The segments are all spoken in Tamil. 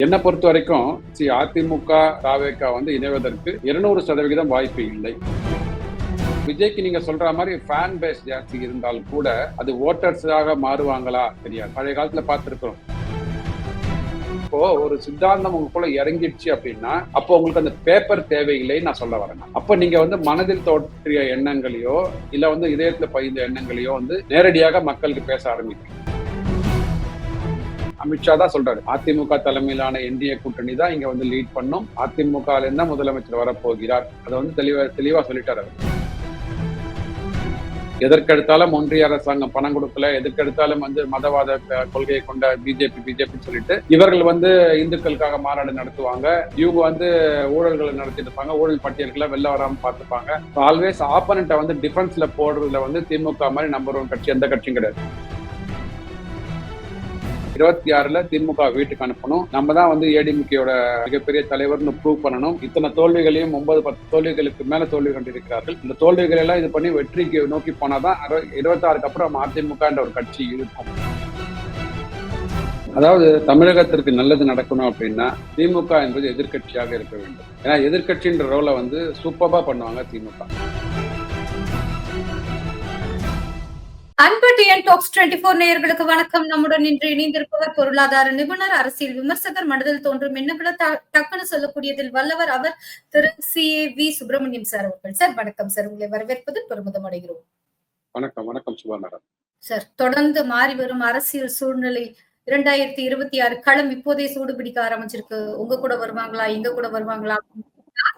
என்னை பொறுத்த வரைக்கும் அதிமுக தாவேகா இணைவதற்கு 200% வாய்ப்பு இல்லை. விஜய்க்கு நீங்க சொல்ற மாதிரி ஃபேன் பேஸ் ஜாஸ்தி இருந்தால் கூட அது ஓட்டர்ஸாக மாறுவாங்களா தெரியாது. பழைய காலத்துல பார்த்திருக்கிறோம். இப்போ ஒரு சித்தாந்தம் உங்களுக்குள்ள இறங்கிடுச்சு அப்படின்னா அப்போ உங்களுக்கு அந்த பேப்பர் தேவையில்லைன்னு நான் சொல்ல வரேன். அப்ப நீங்க மனதில் தோற்றிய எண்ணங்களையோ இல்ல இதயத்துல பதிந்த எண்ணங்களையோ நேரடியாக மக்களுக்கு பேச ஆரம்பிக்கும். அமித்ஷா தான் சொல்றாரு, அதிமுக தலைமையிலான என்டிஏ கூட்டணி தான் இங்க லீட் பண்ணும், அதிமுக தான் முதலமைச்சர் வரப்போகிறார். அதை தெளிவா சொல்லிட்டாரு. எதற்கெடுத்தாலும் ஒன்றிய அரசாங்கம் பணம் கொடுக்கல, எதற்கெடுத்தாலும் மதவாத கொள்கையை கொண்ட பிஜேபி சொல்லிட்டு இவர்கள் இந்துக்களுக்காக மாநாடு நடத்துவாங்க, இவங்க ஊழல்களை நடத்திட்டு இருப்பாங்க, ஊழல் பட்டியல்களை வெளில வராம பார்த்துப்பாங்க. ஆல்வேஸ் ஆப்பனண்ட்டை டிஃபென்ஸ்ல போடுறதுல திமுக மாதிரி நம்பர் 1 கட்சி எந்த கட்சியும் கிடையாது. 26ல திமுக வீட்டுக்கு அனுப்பணும். நம்ம தான் ஏடிஎம்கேயோட மிகப்பெரிய தலைவர்னு ப்ரூவ் பண்ணணும். இத்தனை தோல்விகளையும் 9-10 தோல்விகளுக்கு மேல தோல்வி கண்டிருக்கிறார்கள். இந்த தோல்விகள் எல்லாம் இது பண்ணி வெற்றிக்கு நோக்கி போனாதான் 26க்கு அப்புறம் அதிமுக என்ற ஒரு கட்சி இருக்கும். அதாவது தமிழகத்திற்கு நல்லது நடக்கணும் அப்படின்னா திமுக என்பது எதிர்கட்சியாக இருக்க வேண்டும். ஏன்னா எதிர்கட்சின்ற ரோலை சூப்பரா பண்ணுவாங்க திமுக. அன்பு டிஎன் டாக்ஸ் 24 நேயர்களுக்கு வணக்கம். நம்முடன் இன்று இணைந்திருப்பவர் பொருளாதார நிபுணர், அரசியல் விமர்சகர், மனதில் தோன்றும் எண்ணங்களை டக்குன்னு சொல்லக்கூடியதில் வல்லவர் அவர் திரு CAV சுப்பிரமணியம் சார் அவர்கள். சார் வணக்கம் சார், உங்களை வரவேற்பதில் பெருமிதம் அடைகிறோம். வணக்கம் சுபாநகரம் சார். தொடர்ந்து மாறி வரும் அரசியல் சூழ்நிலை 2026 களம் இப்போதே சூடு பிடிக்க ஆரம்பிச்சிருக்கு. உங்க கூட வருவாங்களா, எங்க கூட வருவாங்களா,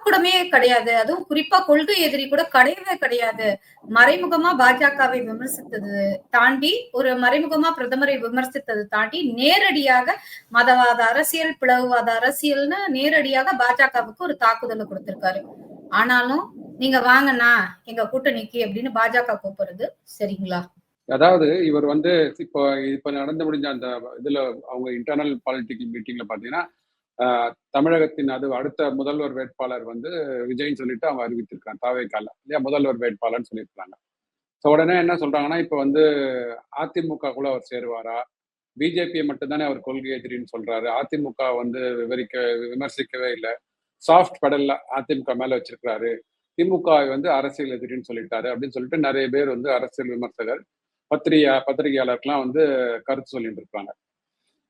கூடமே கிடையாது. அதுவும் குறிப்பா கொள்கை எதிரி கூட கிடையவே கிடையாது. மறைமுகமா பாஜகவை விமர்சித்தது தாண்டி, ஒரு மறைமுகமா பிரதமரை விமர்சித்தது தாண்டி நேரடியாக மதவாத அரசியல், பிளவுவாத அரசியல்னு நேரடியாக பாஜகவுக்கு ஒரு தாக்குதலை கொடுத்திருக்காரு. ஆனாலும் நீங்க வாங்கண்ணா எங்க கூட்டணிக்கு அப்படின்னு பாஜக கூப்பிடுறது சரிங்களா? அதாவது இவர் இப்ப நடந்து முடிஞ்ச அந்த இதுல அவங்க இன்டர்னல் பாலிட்டிக்கல் மீட்டிங்ல பாத்தீங்கன்னா தமிழகத்தின் அடுத்த முதல்வர் வேட்பாளர் விஜய்ன்னு சொல்லிட்டு அவங்க அறிவித்திருக்காங்க. தாவேகால இல்லையா முதல்வர் வேட்பாளர்னு சொல்லியிருக்காங்க. உடனே என்ன சொல்றாங்கன்னா, இப்ப அதிமுக கூட அவர் சேருவாரா, பிஜேபியை மட்டும்தானே அவர் கொள்கை எதிரின்னு சொல்றாரு, அதிமுக விமர்சிக்கவே இல்லை, சாஃப்ட் பெடல்ல அதிமுக மேல வச்சிருக்கிறாரு, திமுக அரசியல் எதிரின்னு சொல்லிட்டாரு அப்படின்னு சொல்லிட்டு நிறைய பேர் அரசியல் விமர்சகர், பத்திரிகையாளர்கள்லாம் கருத்து சொல்லிட்டு இருக்காங்க.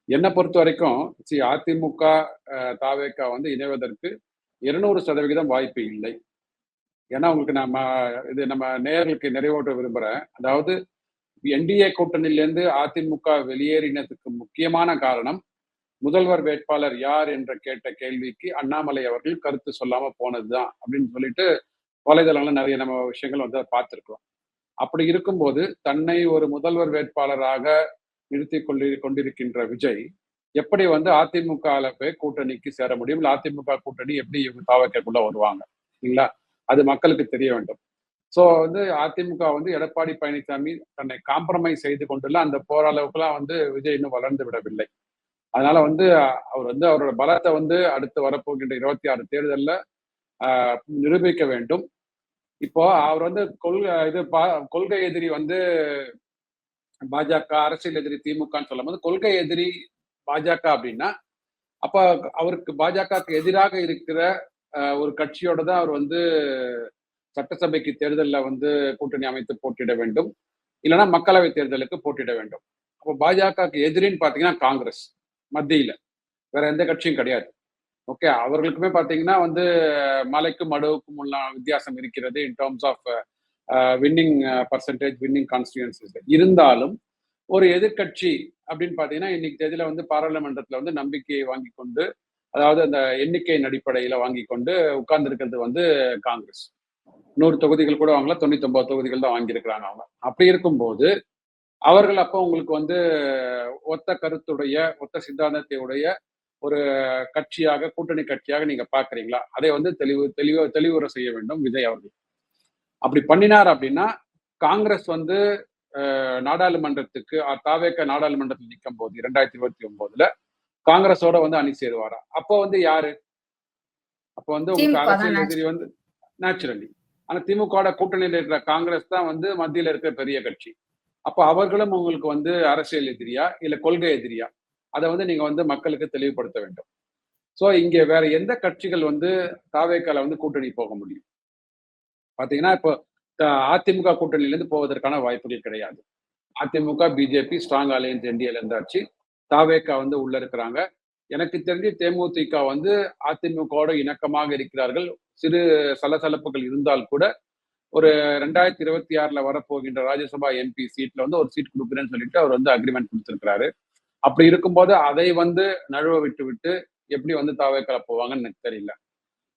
என்னை பொறுத்த வரைக்கும் அதிமுக தாவேகா இணைவதற்கு 200% வாய்ப்பு இல்லை. ஏன்னா உங்களுக்கு நம்ம நேயர்களுக்கு நிறைவேற்ற விரும்புறேன். அதாவது என்டிஏ கூட்டணியிலேருந்து அதிமுக வெளியேறினதுக்கு முக்கியமான காரணம் முதல்வர் வேட்பாளர் யார் என்ற கேட்ட கேள்விக்கு அண்ணாமலை அவர்கள் கருத்து சொல்லாம போனதுதான் அப்படின்னு சொல்லிட்டு வலைதளங்கள்ல நிறைய நம்ம விஷயங்கள் பார்த்திருக்கிறோம். அப்படி இருக்கும்போது தன்னை ஒரு முதல்வர் வேட்பாளராக நிறுத்தி கொண்டிருக்கின்ற விஜய் எப்படி அதிமுக போய் கூட்டணிக்கு சேர முடியும், இல்ல அதிமுக கூட்டணி எப்படி இவங்க தாவேகாக்குள்ள வருவாங்க இல்லைங்களா? அது மக்களுக்கு தெரிய வேண்டும். சோ அதிமுக எடப்பாடி பழனிசாமி தன்னை காம்ப்ரமைஸ் செய்து கொண்டுள்ள அந்த போற அளவுக்குலாம் விஜய் இன்னும் வளர்ந்து விடவில்லை. அதனால அவர் அவரோட பலத்தை அடுத்து வரப்போகின்ற 26 தேர்தல்ல நிரூபிக்க வேண்டும். இப்போ அவர் கொள்கை எதிரி பாஜக, அரசியல் எதிரி திமுகன்னு சொல்லும் போது கொள்கை எதிரி பாஜக அப்படின்னா அப்ப அவருக்கு பாஜகவுக்கு எதிராக இருக்கிற ஒரு கட்சியோட தான் அவர் சட்டசபைக்கு தேர்தலில் கூட்டணி அமைத்து போட்டியிட வேண்டும், இல்லைன்னா மக்களவை தேர்தலுக்கு போட்டியிட வேண்டும். அப்போ பாஜகவுக்கு எதிரின்னு பாத்தீங்கன்னா காங்கிரஸ் மத்தியில வேற எந்த கட்சியும் கிடையாது. ஓகே, அவர்களுக்குமே பாத்தீங்கன்னா மலைக்கும் மடுவுக்கும் உள்ள வித்தியாசம் இருக்கிறது in terms of winning percentage, winning constituencies. இருந்தாலும் ஒரு எதிர்கட்சி அப்படின்னு பாத்தீங்கன்னா இன்னைக்கு தேதியில பாராளுமன்றத்துல நம்பிக்கையை வாங்கி கொண்டு, அதாவது அந்த எண்ணிக்கையின் அடிப்படையில வாங்கி கொண்டு உட்கார்ந்து இருக்கிறது காங்கிரஸ். 100 தொகுதிகள் கூட வாங்கல, 99 தொகுதிகள் தான் வாங்கியிருக்கிறாங்க அவங்க. அப்படி இருக்கும்போது அவர்கள் அப்போ உங்களுக்கு ஒத்த கருத்துடைய, ஒத்த சித்தாந்தத்தை உடைய ஒரு கட்சியாக, கூட்டணி கட்சியாக நீங்க பாக்குறீங்களா? அதை தெளிவுற செய்ய வேண்டும் விஜய் அவர்கள். அப்படி பண்ணினார் அப்படின்னா காங்கிரஸ் நாடாளுமன்றத்துக்கு தாவேகா நாடாளுமன்றத்தில் நிற்கும் போது 2029ல காங்கிரஸோட அணி சேருவாரா? அப்போ யாரு? அப்போ உங்களுக்கு அரசியல் எதிரி நேச்சுரலி. ஆனா திமுக கூட்டணியில் இருக்கிற காங்கிரஸ் தான் மத்தியில இருக்கிற பெரிய கட்சி. அப்ப அவர்களும் உங்களுக்கு அரசியல் எதிரியா இல்ல கொள்கை எதிரியா? அதை நீங்க மக்களுக்கு தெளிவுபடுத்த வேண்டும். ஸோ இங்க வேற எந்த கட்சிகள் வந்து தாவேக்கால வந்து கூட்டணி போக முடியும்? பாத்தீங்கன்னா இப்போ அதிமுக கூட்டணியிலேருந்து போவதற்கான வாய்ப்புகள் கிடையாது. அதிமுக, பிஜேபி ஸ்ட்ராங் அலையன்ஸ் என்டிஏல இருந்தாச்சு. தாவேக்கா வந்து உள்ள இருக்கிறாங்க. எனக்கு தெரிஞ்சு தேமுதிக வந்து அதிமுகவோட இணக்கமாக இருக்கிறார்கள். சிறு சலசலப்புகள் இருந்தால் கூட ஒரு 2026ல வரப்போகின்ற ராஜ்யசபா எம்பி சீட்ல வந்து ஒரு சீட் கொடுக்குறேன்னு சொல்லிட்டு அவர் வந்து அக்ரிமெண்ட் கொடுத்திருக்கிறாரு. அப்படி இருக்கும்போது அதை வந்து நழுவ விட்டு விட்டு எப்படி வந்து தாவேக்கால போவாங்கன்னு எனக்கு தெரியல.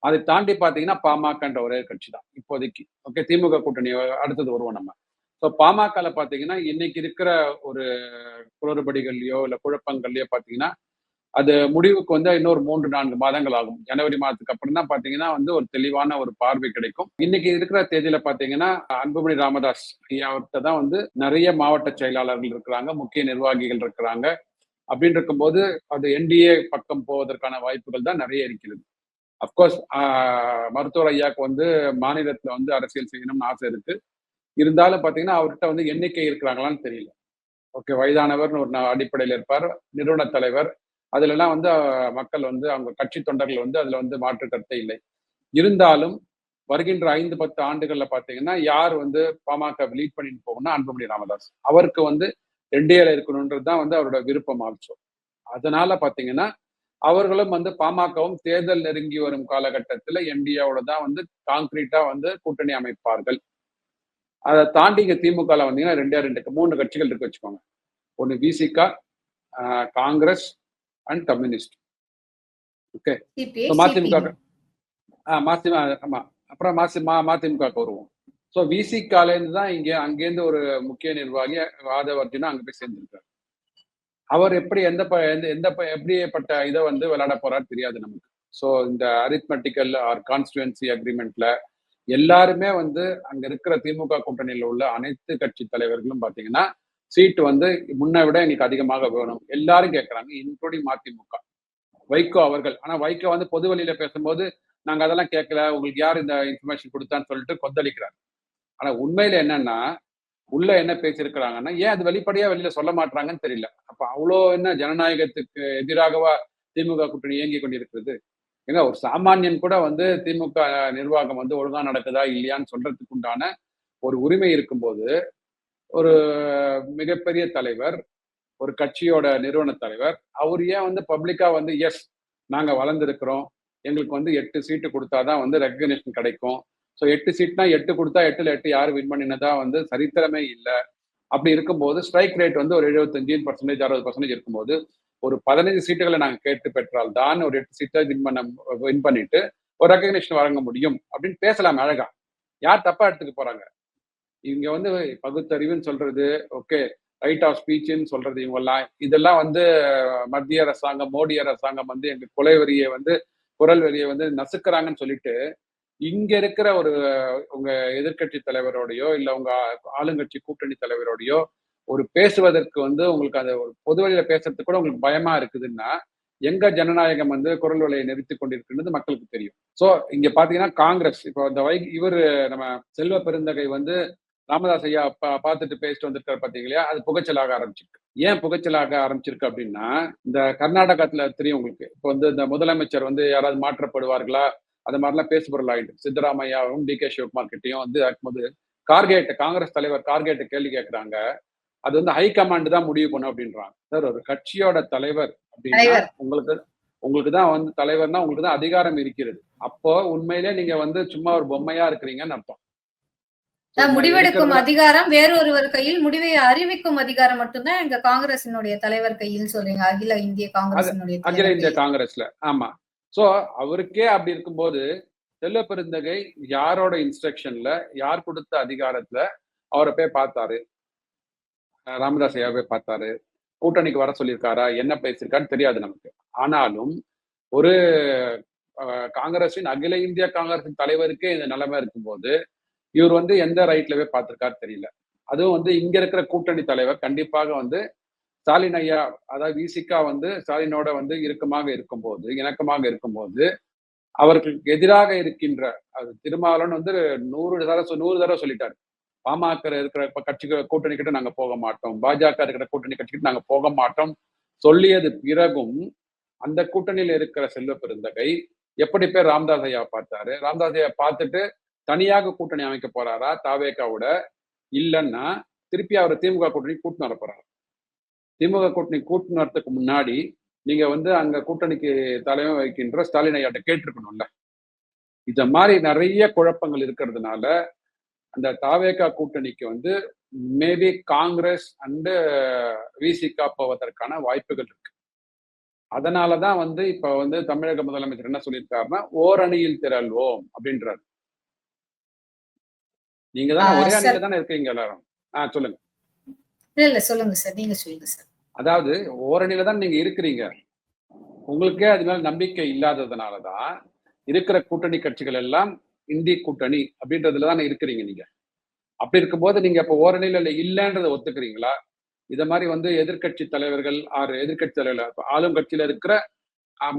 அதை தாண்டி பாத்தீங்கன்னா பாமகன்ற ஒரே கட்சி தான் இப்போதைக்கு. ஓகே, திமுக கூட்டணி அடுத்தது வருவோம் நம்ம. ஸோ பாமகல பாத்தீங்கன்னா இன்னைக்கு இருக்கிற ஒரு குளறுபடிகள்லயோ இல்ல குழப்பங்கள்லயோ பாத்தீங்கன்னா அது முடிவுக்கு வந்து இன்னொரு 3-4 மாதங்கள் ஆகும். ஜனவரி மாதத்துக்கு அப்புறம் தான் பாத்தீங்கன்னா வந்து ஒரு தெளிவான ஒரு பார்வை கிடைக்கும். இன்னைக்கு இருக்கிற தேதியில பாத்தீங்கன்னா அன்புமணி ராமதாஸ் ஐயாவிட்ட தான் வந்து நிறைய மாவட்ட செயலாளர்கள் இருக்கிறாங்க, முக்கிய நிர்வாகிகள் இருக்கிறாங்க. அப்படின்னு இருக்கும்போது அது என்டிஏ பக்கம் போவதற்கான வாய்ப்புகள் தான் நிறைய இருக்கிறது. அப்கோர்ஸ் மருத்துவர் ஐயாவுக்கு வந்து மாநிலத்துல வந்து அரசியல் செய்யணும்னு ஆசை இருக்கு. இருந்தாலும் பாத்தீங்கன்னா அவர்கிட்ட வந்து எண்ணிக்கை இருக்கிறாங்களான்னு தெரியல. ஓகே, வயதானவர்னு ஒரு அடிப்படையில் இருப்பார், நிறுவன தலைவர். அதுல எல்லாம் வந்து மக்கள் வந்து அவங்க கட்சி தொண்டர்கள் வந்து அதுல வந்து மாற்று கருத்தே இல்லை. இருந்தாலும் வருகின்ற 5-10 ஆண்டுகள்ல பாத்தீங்கன்னா யார் வந்து பாமக லீட் பண்ணிட்டு போகணும்னா அன்புமணி ராமதாஸ். அவருக்கு வந்து என்டிஏல இருக்கணும்ன்றது தான் வந்து அவரோட விருப்பம் ஆல்சோ. அதனால பாத்தீங்கன்னா அவர்களும் வந்து பாமகவும் தேர்தல் நெருங்கி வரும் காலகட்டத்தில் என்டிஏவோட தான் வந்து கான்கிரீட்டா வந்து கூட்டணி அமைப்பார்கள். அதை தாண்டி இங்க திமுக வந்தீங்கன்னா 2 கட்சிகள் இருக்கு வச்சுக்கோங்க. ஒன்னு விசிக, காங்கிரஸ் அண்ட் கம்யூனிஸ்ட். ஓகே, மதிமுக ஆமா, அப்புறம் மதிமுக வருவோம். ஸோ விசிகாலேருந்து தான் இங்க அங்கேருந்து ஒரு முக்கிய நிர்வாகி வாதவர்ஜுனா அங்க போய் சேர்ந்திருக்காரு. அவர் எப்படி எப்படிப்பட்ட இதை வந்து விளையாட போறாரு தெரியாது நமக்கு. ஸோ இந்த அரித்மெட்டிக்கல் ஆர் கான்ஸ்டுவன்சி அக்ரிமெண்ட்ல எல்லாருமே வந்து அங்க இருக்கிற திமுக கூட்டணியில் உள்ள அனைத்து கட்சி தலைவர்களும் பாத்தீங்கன்னா சீட்டு வந்து முன்ன விட எங்களுக்கு அதிகமாக வேணும் எல்லாரும் கேட்கறாங்க, இன்க்ளூடிங் மதிமுக. வைகோ அவர்கள், ஆனா வைகோ வந்து பொது வழியில பேசும்போது நாங்க அதெல்லாம் கேட்கல, உங்களுக்கு யார் இந்த இன்ஃபர்மேஷன் கொடுத்தான்னு சொல்லிட்டு கொந்தளிக்கிறார். ஆனா உண்மையில என்னன்னா உள்ள என்ன பேசியிருக்கிறாங்கன்னா ஏன் அது வெளிப்படையா வெளியில சொல்ல மாட்டாங்கன்னு தெரியல. அப்ப அவ்வளோ என்ன ஜனநாயகத்துக்கு எதிராகவா திமுக கூட்டணி இயங்கி கொண்டிருக்கிறது? ஏங்க ஒரு சாமானியன் கூட வந்து திமுக நிர்வாகம் வந்து ஒழுங்கா நடக்குதா இல்லையான்னு சொல்றதுக்கு உண்டான ஒரு உரிமை இருக்கும்போது ஒரு மிகப்பெரிய தலைவர், ஒரு கட்சியோட நிறுவன தலைவர், அவர் ஏன் வந்து பப்ளிக்கா வந்து எஸ் நாங்க வளர்ந்துருக்கிறோம், எங்களுக்கு வந்து 8 சீட்டு கொடுத்தாதான் வந்து ரெகக்னிஷன் கிடைக்கும். ஸோ 8 சீட்னா 8 கொடுத்தா 8ல் 8 யார் வின் பண்ணினதா வந்து சரித்திரமே இல்லை. அப்படி இருக்கும்போது ஸ்ட்ரைக் ரேட் வந்து ஒரு 75% 60% இருக்கும்போது ஒரு 15 சீட்டுகளை நாங்க கேட்டு பெற்றால் தான் ஒரு 8 சீட்டை வின் பண்ணிட்டு ஒரு ரெகக்னிஷன் வழங்க முடியும் அப்படின்னு பேசலாம் அழகா. யார் தப்பா எடுத்துக்க போறாங்க? இவங்க வந்து பகுத்தறிவுன்னு சொல்றது, ஓகே, ரைட் ஆஃப் ஸ்பீச்ன்னு சொல்றது, இவங்கெல்லாம் இதெல்லாம் வந்து மத்திய அரசாங்கம், மோடி அரசாங்கம் வந்து எங்க கொலைவெறியை வந்து குரல் வரியை வந்து நசுக்கிறாங்கன்னு சொல்லிட்டு இங்க இருக்கிற ஒரு உங்க எதிர்கட்சி தலைவரோடையோ இல்ல உங்க ஆளுங்கட்சி கூட்டணி தலைவரோடையோ ஒரு பேசுவதற்கு வந்து உங்களுக்கு அந்த ஒரு பொது வழியில பேசுறதுக்கு கூட உங்களுக்கு பயமா இருக்குதுன்னா எங்க ஜனநாயகம் வந்து குரல் வலையை நிறுத்தி கொண்டிருக்குன்றது மக்களுக்கு தெரியும். சோ இங்க பாத்தீங்கன்னா காங்கிரஸ் இப்போ இந்த இவர் நம்ம செல்வ பெருந்தகை வந்து ராமதாஸ் ஐயா பார்த்துட்டு பேசிட்டு வந்திருக்காரு பாத்தீங்களா, அது புகைச்சலாக ஆரம்பிச்சிருக்கு. ஏன் புகைச்சலாக ஆரம்பிச்சிருக்கு அப்படின்னா இந்த கர்நாடகத்துல தெரியும் உங்களுக்கு, இப்போ வந்து இந்த முதலமைச்சர் வந்து யாராவது மாற்றப்படுவார்களா அது மாதிரிலாம் பேசுபொருள் ஆயிட்டு சித்தராமையாவும் டி.கே. சிவகுமார் கிட்டையும் வந்து இருக்கும்போது காங்கிரஸ் தலைவர் கார்கேட்ட கேள்வி கேட்கிறாங்க. அது வந்து ஹை கமாண்ட் தான் முடிவு பண்ணும் அப்படின்றாங்க. சார், ஒரு கட்சியோட தலைவர் அப்படின்னா உங்களுக்கு தான் வந்து தலைவர்னா உங்களுக்கு தான் அதிகாரம் இருக்கிறது. அப்போ உண்மையிலே நீங்க வந்து சும்மா ஒரு பொம்மையா இருக்கிறீங்கன்னு அர்த்தம். முடிவெடுக்கும் அதிகாரம் வேறொருவர் கையில், முடிவை அறிவிக்கும் அதிகாரம் மட்டும்தான் எங்க காங்கிரசினுடைய தலைவர் கையில் சொல்றீங்க. அகில இந்திய காங்கிரஸ்ல. ஆமா. சோ அவருக்கே அப்படி இருக்கும்போது செல்வ பெருந்தகை யாரோட இன்ஸ்ட்ரக்ஷன்ல யார் கொடுத்த அதிகாரத்துல அவரை போய் பார்த்தாரு, ராமதாஸ் ஐயா போய் பார்த்தாரு, கூட்டணிக்கு வர சொல்லியிருக்காரா, என்ன பேசியிருக்கான்னு தெரியாது நமக்கு. ஆனாலும் ஒரு காங்கிரஸின் அகில இந்திய காங்கிரசின் தலைவருக்கே இந்த நிலைமை இருக்கும்போது இவர் வந்து எந்த ரைட்ல போய் பார்த்திருக்காரு தெரியல. அதுவும் வந்து இங்க இருக்கிற கூட்டணி தலைவர் கண்டிப்பாக வந்து ஸ்டாலின் ஐயா, அதாவது விசிகா வந்து ஸ்டாலினோட வந்து இணக்கமாக இருக்கும்போது அவர்களுக்கு எதிராக இருக்கின்ற அது திருமாவளவன் வந்து 100 தடவை சொல்லிட்டாரு. பாமக இருக்கிற கட்சி கூட்டணி கிட்ட நாங்க போக மாட்டோம், பாஜக இருக்கிற கூட்டணி கட்சி கிட்ட நாங்க போக மாட்டோம் சொல்லியது பிறகும் அந்த கூட்டணியில இருக்கிற செல்வ பெருந்தகை எப்படி பேர் ராமதாஸ் ஐயா பார்த்தாரு, ராமதாஸ் ஐயா பார்த்துட்டு தனியாக கூட்டணி அமைக்க போறாரா தாவேகாவோட, இல்லைன்னா திருப்பி அவர் திமுக கூட்டணி கூட்டின்னு வர போறாரு. திமுக கூட்டணி கூட்டின்னு வரதுக்கு முன்னாடி நீங்க வந்து அங்க கூட்டணிக்கு தலைமை வைக்கின்ற ஸ்டாலின் ஐயாட்ட கேட்டிருக்கணும்ல. இத மாதிரி நிறைய குழப்பங்கள் இருக்கிறதுனால அந்த தாவேகா கூட்டணிக்கு வந்து மேபி காங்கிரஸ் அண்ட் விசிகா போவதற்கான வாய்ப்புகள் இருக்கு. அதனாலதான் வந்து இப்ப வந்து தமிழக முதலமைச்சர் என்ன சொல்லியிருக்காருன்னா ஓரணியில் திரள்வோம் அப்படின்றாரு. நீங்க தானே ஒரே அணியில தானே இருக்கீங்க எல்லாரும். சொல்லுங்க. இல்ல சொல்லுங்க சார், நீங்க சொல்லுங்க சார். அதாவது ஓரணியில தான் நீங்க இருக்கிறீங்க. உங்களுக்கே அது மேல நம்பிக்கை இல்லாததுனாலதான் இருக்கிற கூட்டணி கட்சிகள் எல்லாம் இந்தி கூட்டணி அப்படின்றதுல தானே இருக்கிறீங்க நீங்க. அப்படி இருக்கும்போது நீங்க இப்ப ஓரணியில இல்லைன்றதை ஒத்துக்கிறீங்களா? இத மாதிரி வந்து எதிர்கட்சி தலைவர்கள் எதிர்கட்சி தலைவர்கள் ஆளும் கட்சியில இருக்கிற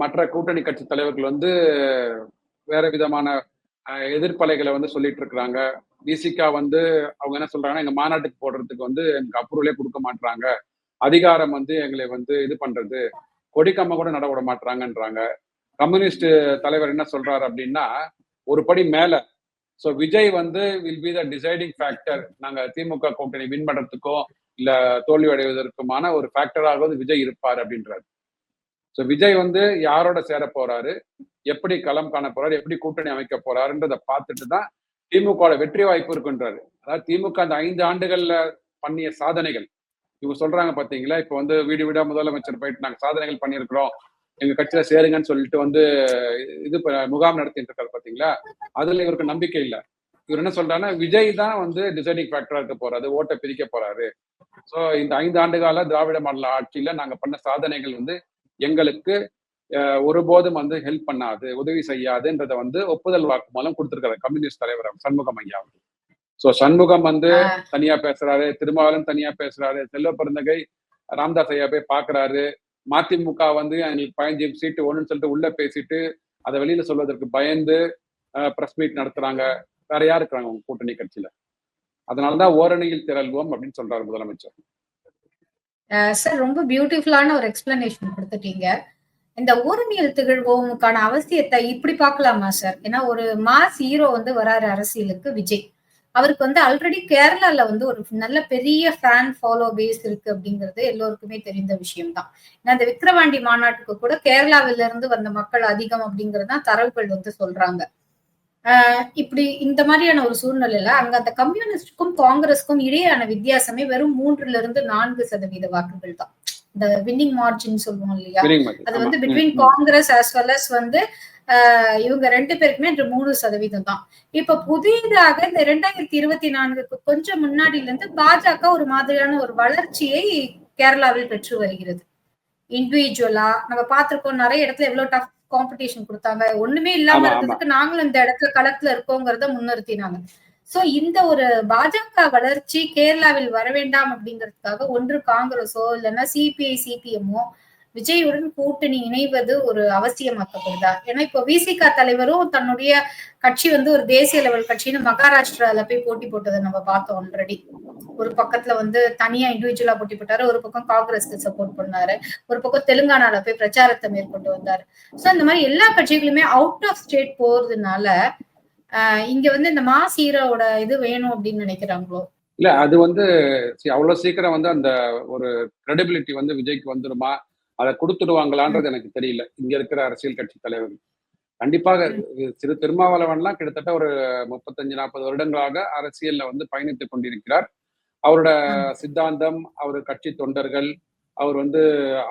மற்ற கூட்டணி கட்சி தலைவர்கள் வந்து வேற விதமான எதிர்ப்பலைகளை வந்து சொல்லிட்டு இருக்கிறாங்க. விசிகா வந்து அவங்க என்ன சொல்றாங்கன்னா, எங்க மாநாட்டுக்கு போடுறதுக்கு வந்து எனக்கு அப்ரூவலே கொடுக்க மாட்டாங்க, அதிகாரம் வந்து எங்களை வந்து இது பண்றது, கொடிக்கம்ப கூட நட விட மாட்டாங்கன்றாங்க. கம்யூனிஸ்ட் தலைவர் என்ன சொல்றாரு அப்படின்னா, ஒரு படி மேல சோ விஜய் வந்து will be the deciding factor, நாங்க திமுக கூட்டணி வின் பண்றதுக்கோ இல்ல தோல்வி அடைவதற்குமான ஒரு ஃபேக்டராக விஜய் இருப்பார் அப்படின்றாரு. சோ விஜய் வந்து யாரோட சேர போறாரு, எப்படி களம் காண போறாரு, எப்படி கூட்டணி அமைக்க போறாருன்றதை பார்த்துட்டு தான் திமுக வெற்றி வாய்ப்பு இருக்குன்றாரு. அதாவது திமுக அந்த 5 ஆண்டுகள்ல பண்ணிய சாதனைகள் இவங்க சொல்றாங்க பாத்தீங்களா. இப்ப வந்து வீடு வீடா முதலமைச்சர் போயிட்டு நாங்க சாதனைகள் பண்ணியிருக்கிறோம், எங்க கட்சியில சேருங்கன்னு சொல்லிட்டு வந்து இது முகாம் நடத்திட்டு இருக்காரு பாத்தீங்களா. அதுல இவருக்கு நம்பிக்கை இல்ல. இவர் என்ன சொல்றாருன்னா, விஜய் தான் வந்து டிசைடிங் ஃபேக்டரா இருக்க போறாரு, ஓட்டை பிரிக்க போறாரு. சோ இந்த 5 ஆண்டு கால திராவிட மாடல் ஆட்சியில நாங்க பண்ண சாதனைகள் வந்து எங்களுக்கு ஒருபோதும் வந்து ஹெல்ப் பண்ணாது, உதவி செய்யாதுன்றதை வந்து ஒப்புதல் வாக்குமூலம் கொடுத்திருக்காரு கம்யூனிஸ்ட் தலைவர் சண்முகம் ஐயா. சோ சண்முகம் வந்து தனியா பேசுறாரு, திருமாவளவன் தனியா பேசுறாரு, செல்வ பெருந்தகை ராமதாஸ் ஐயா போய் பாக்குறாரு. மதிமுக வந்து எங்களுக்கு 15 சீட்டு ஒண்ணுன்னு சொல்லிட்டு உள்ள பேசிட்டு அதை வெளியில சொல்வதற்கு பயந்து பிரஸ் மீட் நடத்துறாங்க. வேற யார் இருக்கிறாங்க உங்க கூட்டணி கட்சியில? அதனாலதான் ஓரணியில் திரள்வோம் அப்படின்னு சொல்றாரு முதலமைச்சர். சார் ரொம்ப பியூட்டிஃபுல்லான ஒரு எக்ஸ்பிளனேஷன் கொடுத்துட்டீங்க. இந்த ஓரணியில் திகழ்வோமுக்கான அவசியத்தை இப்படி பார்க்கலாமா சார்? ஏன்னா ஒரு மாஸ் ஹீரோ வந்து வராரு அரசியலுக்கு, விஜய். அவருக்கு வந்து ஆல்ரெடி கேரளால வந்து ஒரு நல்ல பெரிய ஃபேன் ஃபாலோ பேஸ் இருக்கு அப்படிங்கிறது எல்லோருக்குமே தெரிந்த விஷயம்தான். ஏன்னா இந்த விக்கிரவாண்டி மாநாட்டுக்கு கூட கேரளாவில இருந்து வந்த மக்கள் அதிகம் அப்படிங்கறதுதான் தரவுகள் வந்து சொல்றாங்க. இப்படி இந்த மாதிரியான ஒரு சூழ்நிலையில அங்க அந்த கம்யூனிஸ்டுக்கும் காங்கிரஸுக்கும் இடையேயான வித்தியாசமே வெறும் 3-4% வாக்குகள் தான். இந்த வின்னிங் மார்ஜின் சொல்லுவோம் இல்லையா, அது வந்து between Congress as well as வந்து இவங்க 2 பேருக்குமே 3% தான். இப்ப புதிதாக இந்த 2024க்கு கொஞ்சம் முன்னாடில இருந்து பாஜக ஒரு மாதிரியான ஒரு வளர்ச்சியை கேரளாவில் பெற்று வருகிறது. இண்டிவிஜுவலா நம்ம பார்த்திருக்கோம், நிறைய இடத்துல எவ்வளவு டஃப் காம்படிஷன் கொடுத்தாங்க, ஒண்ணுமே இல்லாம இருக்கிறதுக்கு நாங்களும் இந்த இடத்துல களத்துல இருக்கோங்கிறத முன்னிறுத்தினாங்க. சோ இந்த ஒரு பாஜக வளர்ச்சி கேரளாவில் வர வேண்டாம் அப்படிங்கிறதுக்காக ஒன்று காங்கிரஸோ இல்லைன்னா சிபிஐ சிபிஎம்மோ விஜயுடன் கூட்டணி இணைவது ஒரு அவசியமாக்கப்படுதா? ஏன்னா இப்ப விசிகா தலைவரும் தன்னுடைய கட்சி வந்து ஒரு தேசிய லெவல் கட்சின்னு மகாராஷ்டிரால போய் போட்டி போட்டதை நம்ம பார்த்தோம் ஆல்ரெடி. ஒரு பக்கத்துல வந்து தனியா இண்டிவிஜுவலா போட்டி போட்டாரு, ஒரு பக்கம் காங்கிரஸ்க்கு சப்போர்ட் பண்ணாரு, ஒரு பக்கம் தெலுங்கானால போய் பிரச்சாரத்தை மேற்கொண்டு வந்தாரு. சோ இந்த மாதிரி எல்லா கட்சிகளுமே அவுட் ஆஃப் ஸ்டேட் போறதுனால இங்க வந்து இந்த மாஸ் ஹீரோவோட இது வேணும் அப்படின்னு நினைக்கிறாங்களோ? இல்ல அது வந்து அவ்வளவு சீக்கிரம் வந்து அந்த ஒரு கிரெடிபிலிட்டி வந்து விஜய்க்கு வந்துருமா, அதை கொடுத்துடுவாங்களான்றது எனக்கு தெரியல. இங்க இருக்கிற அரசியல் கட்சி தலைவர்கள் கண்டிப்பாக திருமாவளவன்லாம் கிட்டத்தட்ட ஒரு 35-40 வருடங்களாக அரசியல்ல வந்து பயணித்துக் கொண்டிருக்கிறார். அவரோட சித்தாந்தம், அவர் கட்சி தொண்டர்கள், அவர் வந்து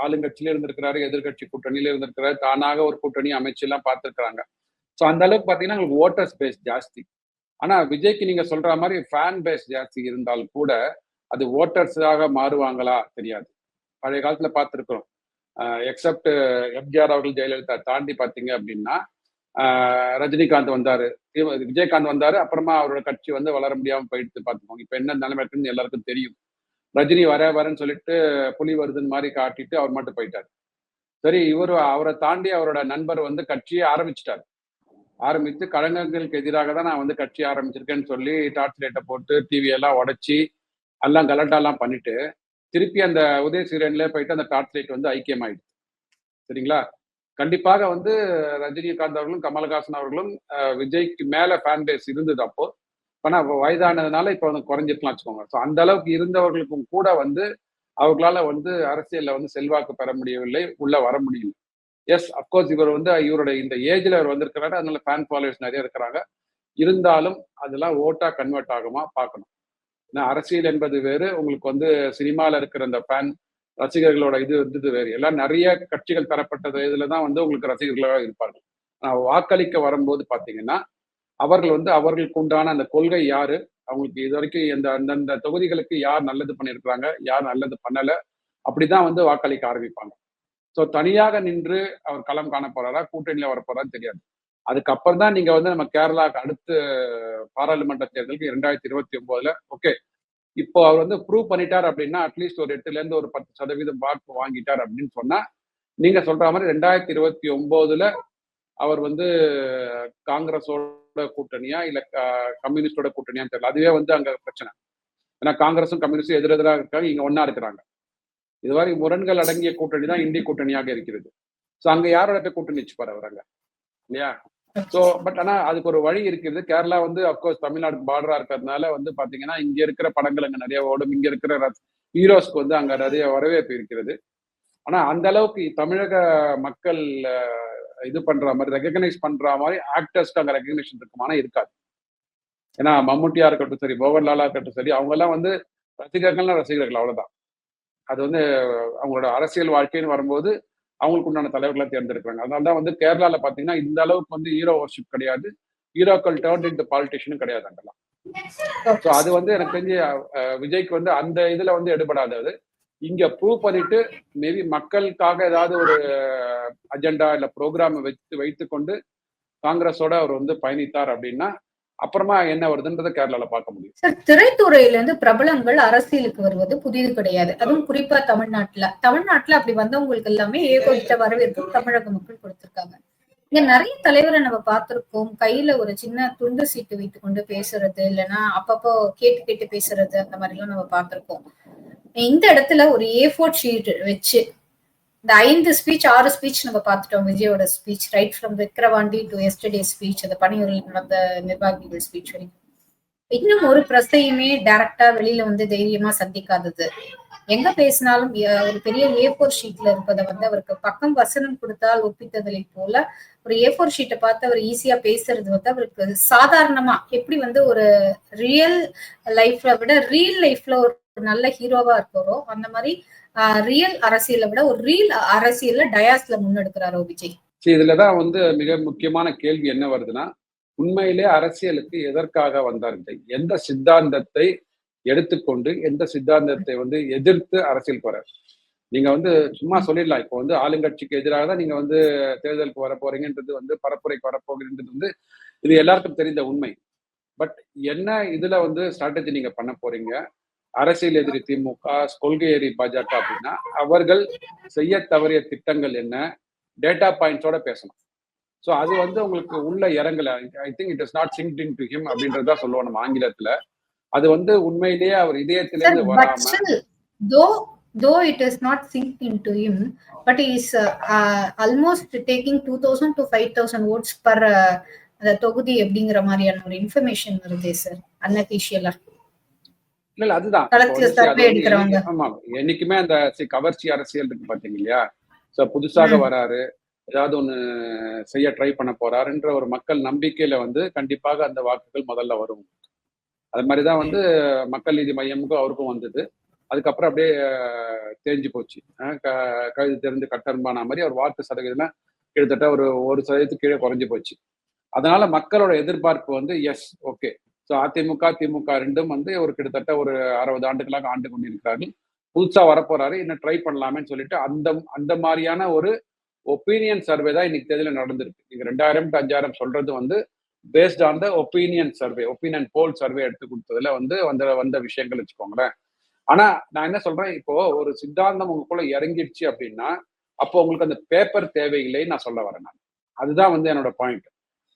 ஆளுங்கட்சியில இருந்திருக்கிறாரு, எதிர்கட்சி கூட்டணியில இருந்திருக்கிறாரு, தானாக ஒரு கூட்டணி அமைச்சு எல்லாம் பார்த்திருக்கிறாங்க. ஸோ அந்த அளவுக்கு பாத்தீங்கன்னா உங்களுக்கு ஓட்டர்ஸ் பேஸ் ஜாஸ்தி. ஆனா விஜய்க்கு நீங்க சொல்ற மாதிரி ஃபேன் பேஸ் ஜாஸ்தி இருந்தால் கூட அது ஓட்டர்ஸாக மாறுவாங்களா தெரியாது. பழைய காலத்துல பார்த்திருக்கிறோம். எக்ஸப்ட் எம்ஜிஆர் அவர்கள் ஜெயலலிதா தாண்டி பாத்தீங்க அப்படின்னா ரஜினிகாந்த் வந்தாரு, விஜயகாந்த் வந்தாரு, அப்புறமா அவரோட கட்சி வந்து வளர முடியாம போயிட்டு பார்த்துக்கோங்க. இப்ப என்ன நிலைமை இருக்குன்னு எல்லாருக்கும் தெரியும். ரஜினி வரேன்னு சொல்லிட்டு புலி வருதுன்னு மாதிரி காட்டிட்டு அவர் மட்டும் போயிட்டாரு. சரி, அவரை தாண்டி அவரோட நண்பர் வந்து கட்சியை ஆரம்பித்து கழகங்களுக்கு எதிராக தான் நான் வந்து கட்சி ஆரம்பிச்சிருக்கேன்னு சொல்லி டார்ச் லைட்டை போட்டு டிவி எல்லாம் உடைச்சி எல்லாம் கலட்டாலாம் பண்ணிட்டு திருப்பி அந்த உதய சீரன்ல போயிட்டு அந்த டார்ச் லைட் வந்து ஐக்கியமாயிடுச்சு. சரிங்களா? கண்டிப்பாக வந்து ரஜினிகாந்த் அவர்களும் கமலஹாசன் அவர்களும் விஜய்க்கு மேல ஃபேன் பேஸ் இருந்தது அப்போ. ஆனா வயதானதுனால இப்ப வந்து குறைஞ்சிருக்கலாம் வச்சுக்கோங்க. ஸோ அந்த அளவுக்கு இருந்தவர்களுக்கும் கூட வந்து அவர்களால வந்து அரசியல்ல வந்து செல்வாக்கு பெற முடியவில்லை, உள்ள வர முடியல. எஸ் அப்கோர்ஸ் இவர் வந்து இவருடைய இந்த ஏஜ்ல அவர் வந்திருக்கிறாரு, அதனால ஃபேன் ஃபாலோவர்ஸ் நிறைய இருக்கிறாங்க. இருந்தாலும் அதெல்லாம் ஓட்டா கன்வெர்ட் ஆகுமா பார்க்கணும். ஏன்னா அரசியல் என்பது வேறு, உங்களுக்கு வந்து சினிமால இருக்கிற அந்த ஃபேன் ரசிகர்களோட இது வந்து வேறு. எல்லாம் நிறைய கட்சிகள் தரப்பட்டது இதுல தான் வந்து உங்களுக்கு ரசிகர்களாக இருப்பார்கள். வாக்களிக்க வரும்போது பாத்தீங்கன்னா அவர்கள் வந்து அவர்களுக்கு உண்டான அந்த கொள்கை யாரு, அவங்களுக்கு இது வரைக்கும் எந்த அந்தந்த தொகுதிகளுக்கு யார் நல்லது பண்ணியிருக்கிறாங்க, யார் நல்லது பண்ணல, அப்படிதான் வந்து வாக்களிக்க ஆரம்பிப்பாங்க. ஸோ தனியாக நின்று அவர் களம் காண போறாரா, கூட்டணியில வர போறான்னு தெரியாது. அதுக்கப்புறம் தான் நீங்க வந்து நம்ம கேரளாக்கு அடுத்து பாராளுமன்ற தேர்தலுக்கு 2029 ஓகே இப்போ அவர் வந்து ப்ரூவ் பண்ணிட்டார் அப்படின்னா அட்லீஸ்ட் ஒரு 8ல இருந்து ஒரு 10% வாக்கு வாங்கிட்டார் அப்படின்னு சொன்னா நீங்க சொல்ற மாதிரி 2029 அவர் வந்து காங்கிரஸோட கூட்டணியா இல்ல கம்யூனிஸ்டோட கூட்டணியான்னு தெரியல. அதுவே வந்து அங்க பிரச்சனை. ஏன்னா காங்கிரஸும் கம்யூனிஸ்டும் எதிரெதிராக இருக்காங்க, இங்க ஒன்னா இருக்கிறாங்க. இது மாதிரி முரண்கள் அடங்கிய கூட்டணி தான் இந்திய கூட்டணியாக இருக்கிறது. ஸோ அங்க யாரோட போய் கூட்டணி வச்சுப்பாரு அவர் அங்க இல்லையா? ஸோ பட் ஆனா அதுக்கு ஒரு வழி இருக்கிறது. கேரளா வந்து அப்கோர்ஸ் தமிழ்நாடு பார்டரா இருக்கிறதுனால வந்து பாத்தீங்கன்னா இங்க இருக்கிற படங்கள் அங்க நிறைய ஓடும், இங்க இருக்கிற ஹீரோஸ்க்கு வந்து அங்க நிறைய வரவேற்பு இருக்கிறது. ஆனா அந்த அளவுக்கு தமிழக மக்கள் இது பண்ற மாதிரி ரெகக்னைஸ் பண்ற மாதிரி ஆக்டர்ஸ்க்கு அங்க ரெகக்னேஷன் இருக்குமானா இருக்காது. ஏன்னா மம்முட்டியா இருக்கட்டும் சரி, மோகன்லாலா இருக்கட்டும் சரி, அவங்க எல்லாம் வந்து ரசிகர்கள்னா ரசிகர்கள் அவ்வளவுதான். அது வந்து அவங்களோட அரசியல் வாழ்க்கைன்னு வரும்போது அவங்களுக்கு உண்டான தலைவர்களை தேர்ந்தெடுக்கிறாங்க. அதனாலதான் வந்து கேரளால பாத்தீங்கன்னா இந்த அளவுக்கு வந்து ஹீரோ வர்ஷிப் கிடையாது, ஹீரோக்கள் டேர்ன் இன்டு பாலிட்டிஷியனும் கிடையாது அங்கெல்லாம். ஸோ அது வந்து எனக்கு தெரிஞ்சு விஜய்க்கு வந்து அந்த இதுல வந்து எடுபடாதது. இங்க ப்ரூவ் பண்ணிட்டு மேபி மக்களுக்காக ஏதாவது ஒரு அஜெண்டா இல்ல ப்ரோக்ராம் வைத்து கொண்டு காங்கிரஸோட அவர் வந்து பயணித்தார் அப்படின்னா அப்புறமா என்ன வருதுன்றத கேரளால பார்க்க முடியும். சார், திரைத்துறையில இருந்து பிரபலங்கள் அரசியலுக்கு வருவது புதிது கிடையாது. அதுவும் குறிப்பா தமிழ்நாட்டுல அப்படி வந்தவங்களுக்கு எல்லாமே ஏகோபித்த வரவேற்பு தமிழக மக்கள் கொடுத்திருக்காங்க. இங்க நிறைய தலைவரை நம்ம பார்த்திருக்கோம். கையில ஒரு சின்ன துண்டு சீட்டு வைத்துக் கொண்டு பேசுறது, இல்லைன்னா அப்பப்போ கேட்டு பேசுறது, அந்த மாதிரி எல்லாம் நம்ம பார்த்திருக்கோம். இந்த இடத்துல ஒரு A4 ஷீட் வச்சு இந்த 5 ஸ்பீச் 6 ஸ்பீச் நம்ம பார்த்துட்டோம். விஜயோட speech right from Vikravandi to yesterday speech, அந்த பணியூரில் நடந்த நிர்வாகிகள் ஸ்பீச் வரைக்கும். இன்னும் ஒரு பிரஸையுமே டைரக்டா வெளியில வந்து தைரியமா சந்திக்காதது, எங்க பேசினாலும் ஒரு பெரிய A4 ஷீட்ல இருப்பதை வந்து அவருக்கு பக்கம் வசனம் கொடுத்தால் ஒப்பித்ததை போல ஒரு A4 ஷீட்டை பார்த்து அவர் ஈஸியா பேசுறது வந்து அவருக்கு சாதாரணமா எப்படி வந்து ஒரு ரியல் லைஃப்ல விட ரியல் லைஃப்ல ஒரு நல்ல ஹீரோவா இருக்காரோ அந்த மாதிரி ரியல் அரசியலை விட ஒரு ரியல் அரசியல்ல டயாஸ்ல முன்னெடுக்கிறாரோ விஜய். இதுலதான் வந்து மிக முக்கியமான கேள்வி என்ன வருதுன்னா, உண்மையிலே அரசியலுக்கு எதற்காக வந்தார் விஜய்? எந்த சித்தாந்தத்தை எடுத்துக்கொண்டு எந்த சித்தாந்தத்தை வந்து எதிர்த்து அரசியலுக்கு வர? நீங்க வந்து சும்மா சொல்லிடலாம், இப்போ வந்து ஆளுங்கட்சிக்கு எதிராக தான் நீங்க வந்து தேர்தலுக்கு வர போறீங்கன்றது வந்து பரப்புரைக்கு வரப்போகிறன்றது வந்து இது எல்லாருக்கும் தெரிந்த உண்மை. பட் என்ன இதுல வந்து ஸ்ட்ராட்டஜி நீங்க பண்ண போறீங்க? அரசியல் எதிரி திமுக, கொள்கை எதிரி பாஜக அப்படின்னா அவர்கள் செய்ய தவறிய திட்டங்கள் என்ன, டேட்டா பாயிண்ட்ஸோட பேசணும். ஸோ அது வந்து உங்களுக்கு உள்ள இறங்கல. I think it is not synced in to him அப்படின்றதா சொல்லுவோம் நம்ம ஆங்கிலத்துல. அது வந்து உண்மையிலேயே அவர் இதயத்திலிருந்து வராம though it is not synced into him, but he is almost taking 2000 to 5000 votes per அந்த தொகுதி அப்படிங்கிற மாதிரியான ஒரு இன்ஃபர்மேஷன் வருது சார் அன்அபிஷியலா. இல்ல அதுதான் ஆமா, என்னைக்குமே அந்த கவர்ச்சி அரசியல் இருக்கு பாத்தீங்க இல்லையா? சோ புதுசாக வராரு, ஏதாவது ஒண்ணு செய்ய ட்ரை பண்ண போறாருன்ற ஒரு மக்கள் நம்பிக்கையில வந்து கண்டிப்பாக அந்த வாக்குகள் முதல்ல வரும். அது மாதிரிதான் வந்து மக்கள் நீதி மையமுக்கும் அவருக்கும் வந்தது. அதுக்கப்புறம் அப்படியே தேஞ்சு போச்சு. கழுது தெரிந்து கட்டன்பான மாதிரி அவர் வாக்கு சதவீதம் கிட்டத்தட்ட ஒரு சதவீதத்துக்கு கீழே குறைஞ்சு போச்சு. அதனால மக்களோட எதிர்பார்ப்பு வந்து எஸ் ஓகே. ஸோ அதிமுக திமுக ரெண்டும் வந்து ஒரு கிட்டத்தட்ட ஒரு 60 ஆண்டுகளாக ஆண்டு கொண்டிருக்கிறார்கள். புதுசா வரப்போறாரு, இன்னும் ட்ரை பண்ணலாமேன்னு சொல்லிட்டு அந்த மாதிரியான ஒரு ஒப்பீனியன் சர்வே தான் இன்னைக்கு தேதியில நடந்திருக்கு. நீங்க 2000 to 5000 சொல்றது வந்து based on the opinion survey, opinion pole survey எடுத்து கொடுத்ததுல வந்து வந்த விஷயங்கள் வச்சுக்கோங்களேன். ஆனா நான் என்ன சொல்றேன், இப்போ ஒரு சித்தாந்தம் உங்களுக்குள்ள இறங்கிடுச்சு அப்படின்னா அப்போ உங்களுக்கு அந்த பேப்பர் தேவையில்லைன்னு நான் சொல்ல வரேன். நான் அதுதான் வந்து என்னோட பாயிண்ட்.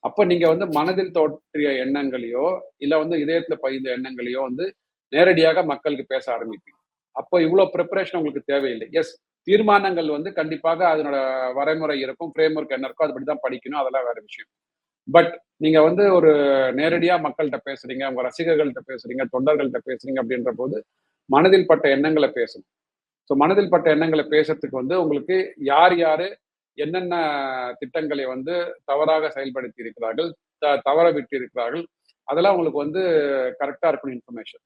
அப்ப நீங்க வந்து மனதில் தோற்றிய எண்ணங்களையோ இல்ல வந்து இதயத்துல பயிந்த எண்ணங்களையோ வந்து நேரடியாக மக்களுக்கு பேச ஆரம்பிப்பீங்க. அப்போ இவ்வளவு ப்ரிப்பரேஷன் உங்களுக்கு தேவையில்லை. எஸ், தீர்மானங்கள் வந்து கண்டிப்பாக அதனோட வரைமுறை இருக்கும், ஃப்ரேம் ஒர்க் என்ன இருக்கோ அதுபடிதான் படிக்கணும், அதெல்லாம் வேற விஷயம். பட் நீங்க வந்து ஒரு நேரடியா மக்கள்கிட்ட பேசுறீங்க, உங்க ரசிகர்கள்ட்ட பேசுறீங்க, தொண்டர்கள்ட்ட பேசுறீங்க அப்படின்ற போது மனதில் பட்ட எண்ணங்களை பேசணும். ஸோ மனதில் பட்ட எண்ணங்களை பேசுறதுக்கு வந்து உங்களுக்கு யார் யாரு என்னென்ன திட்டங்களை வந்து தவறாக செயல்படுத்தி இருக்கிறார்கள், தவற விட்டு இருக்கிறார்கள், அதெல்லாம் உங்களுக்கு வந்து கரெக்டா இருக்கணும் இன்ஃபர்மேஷன்.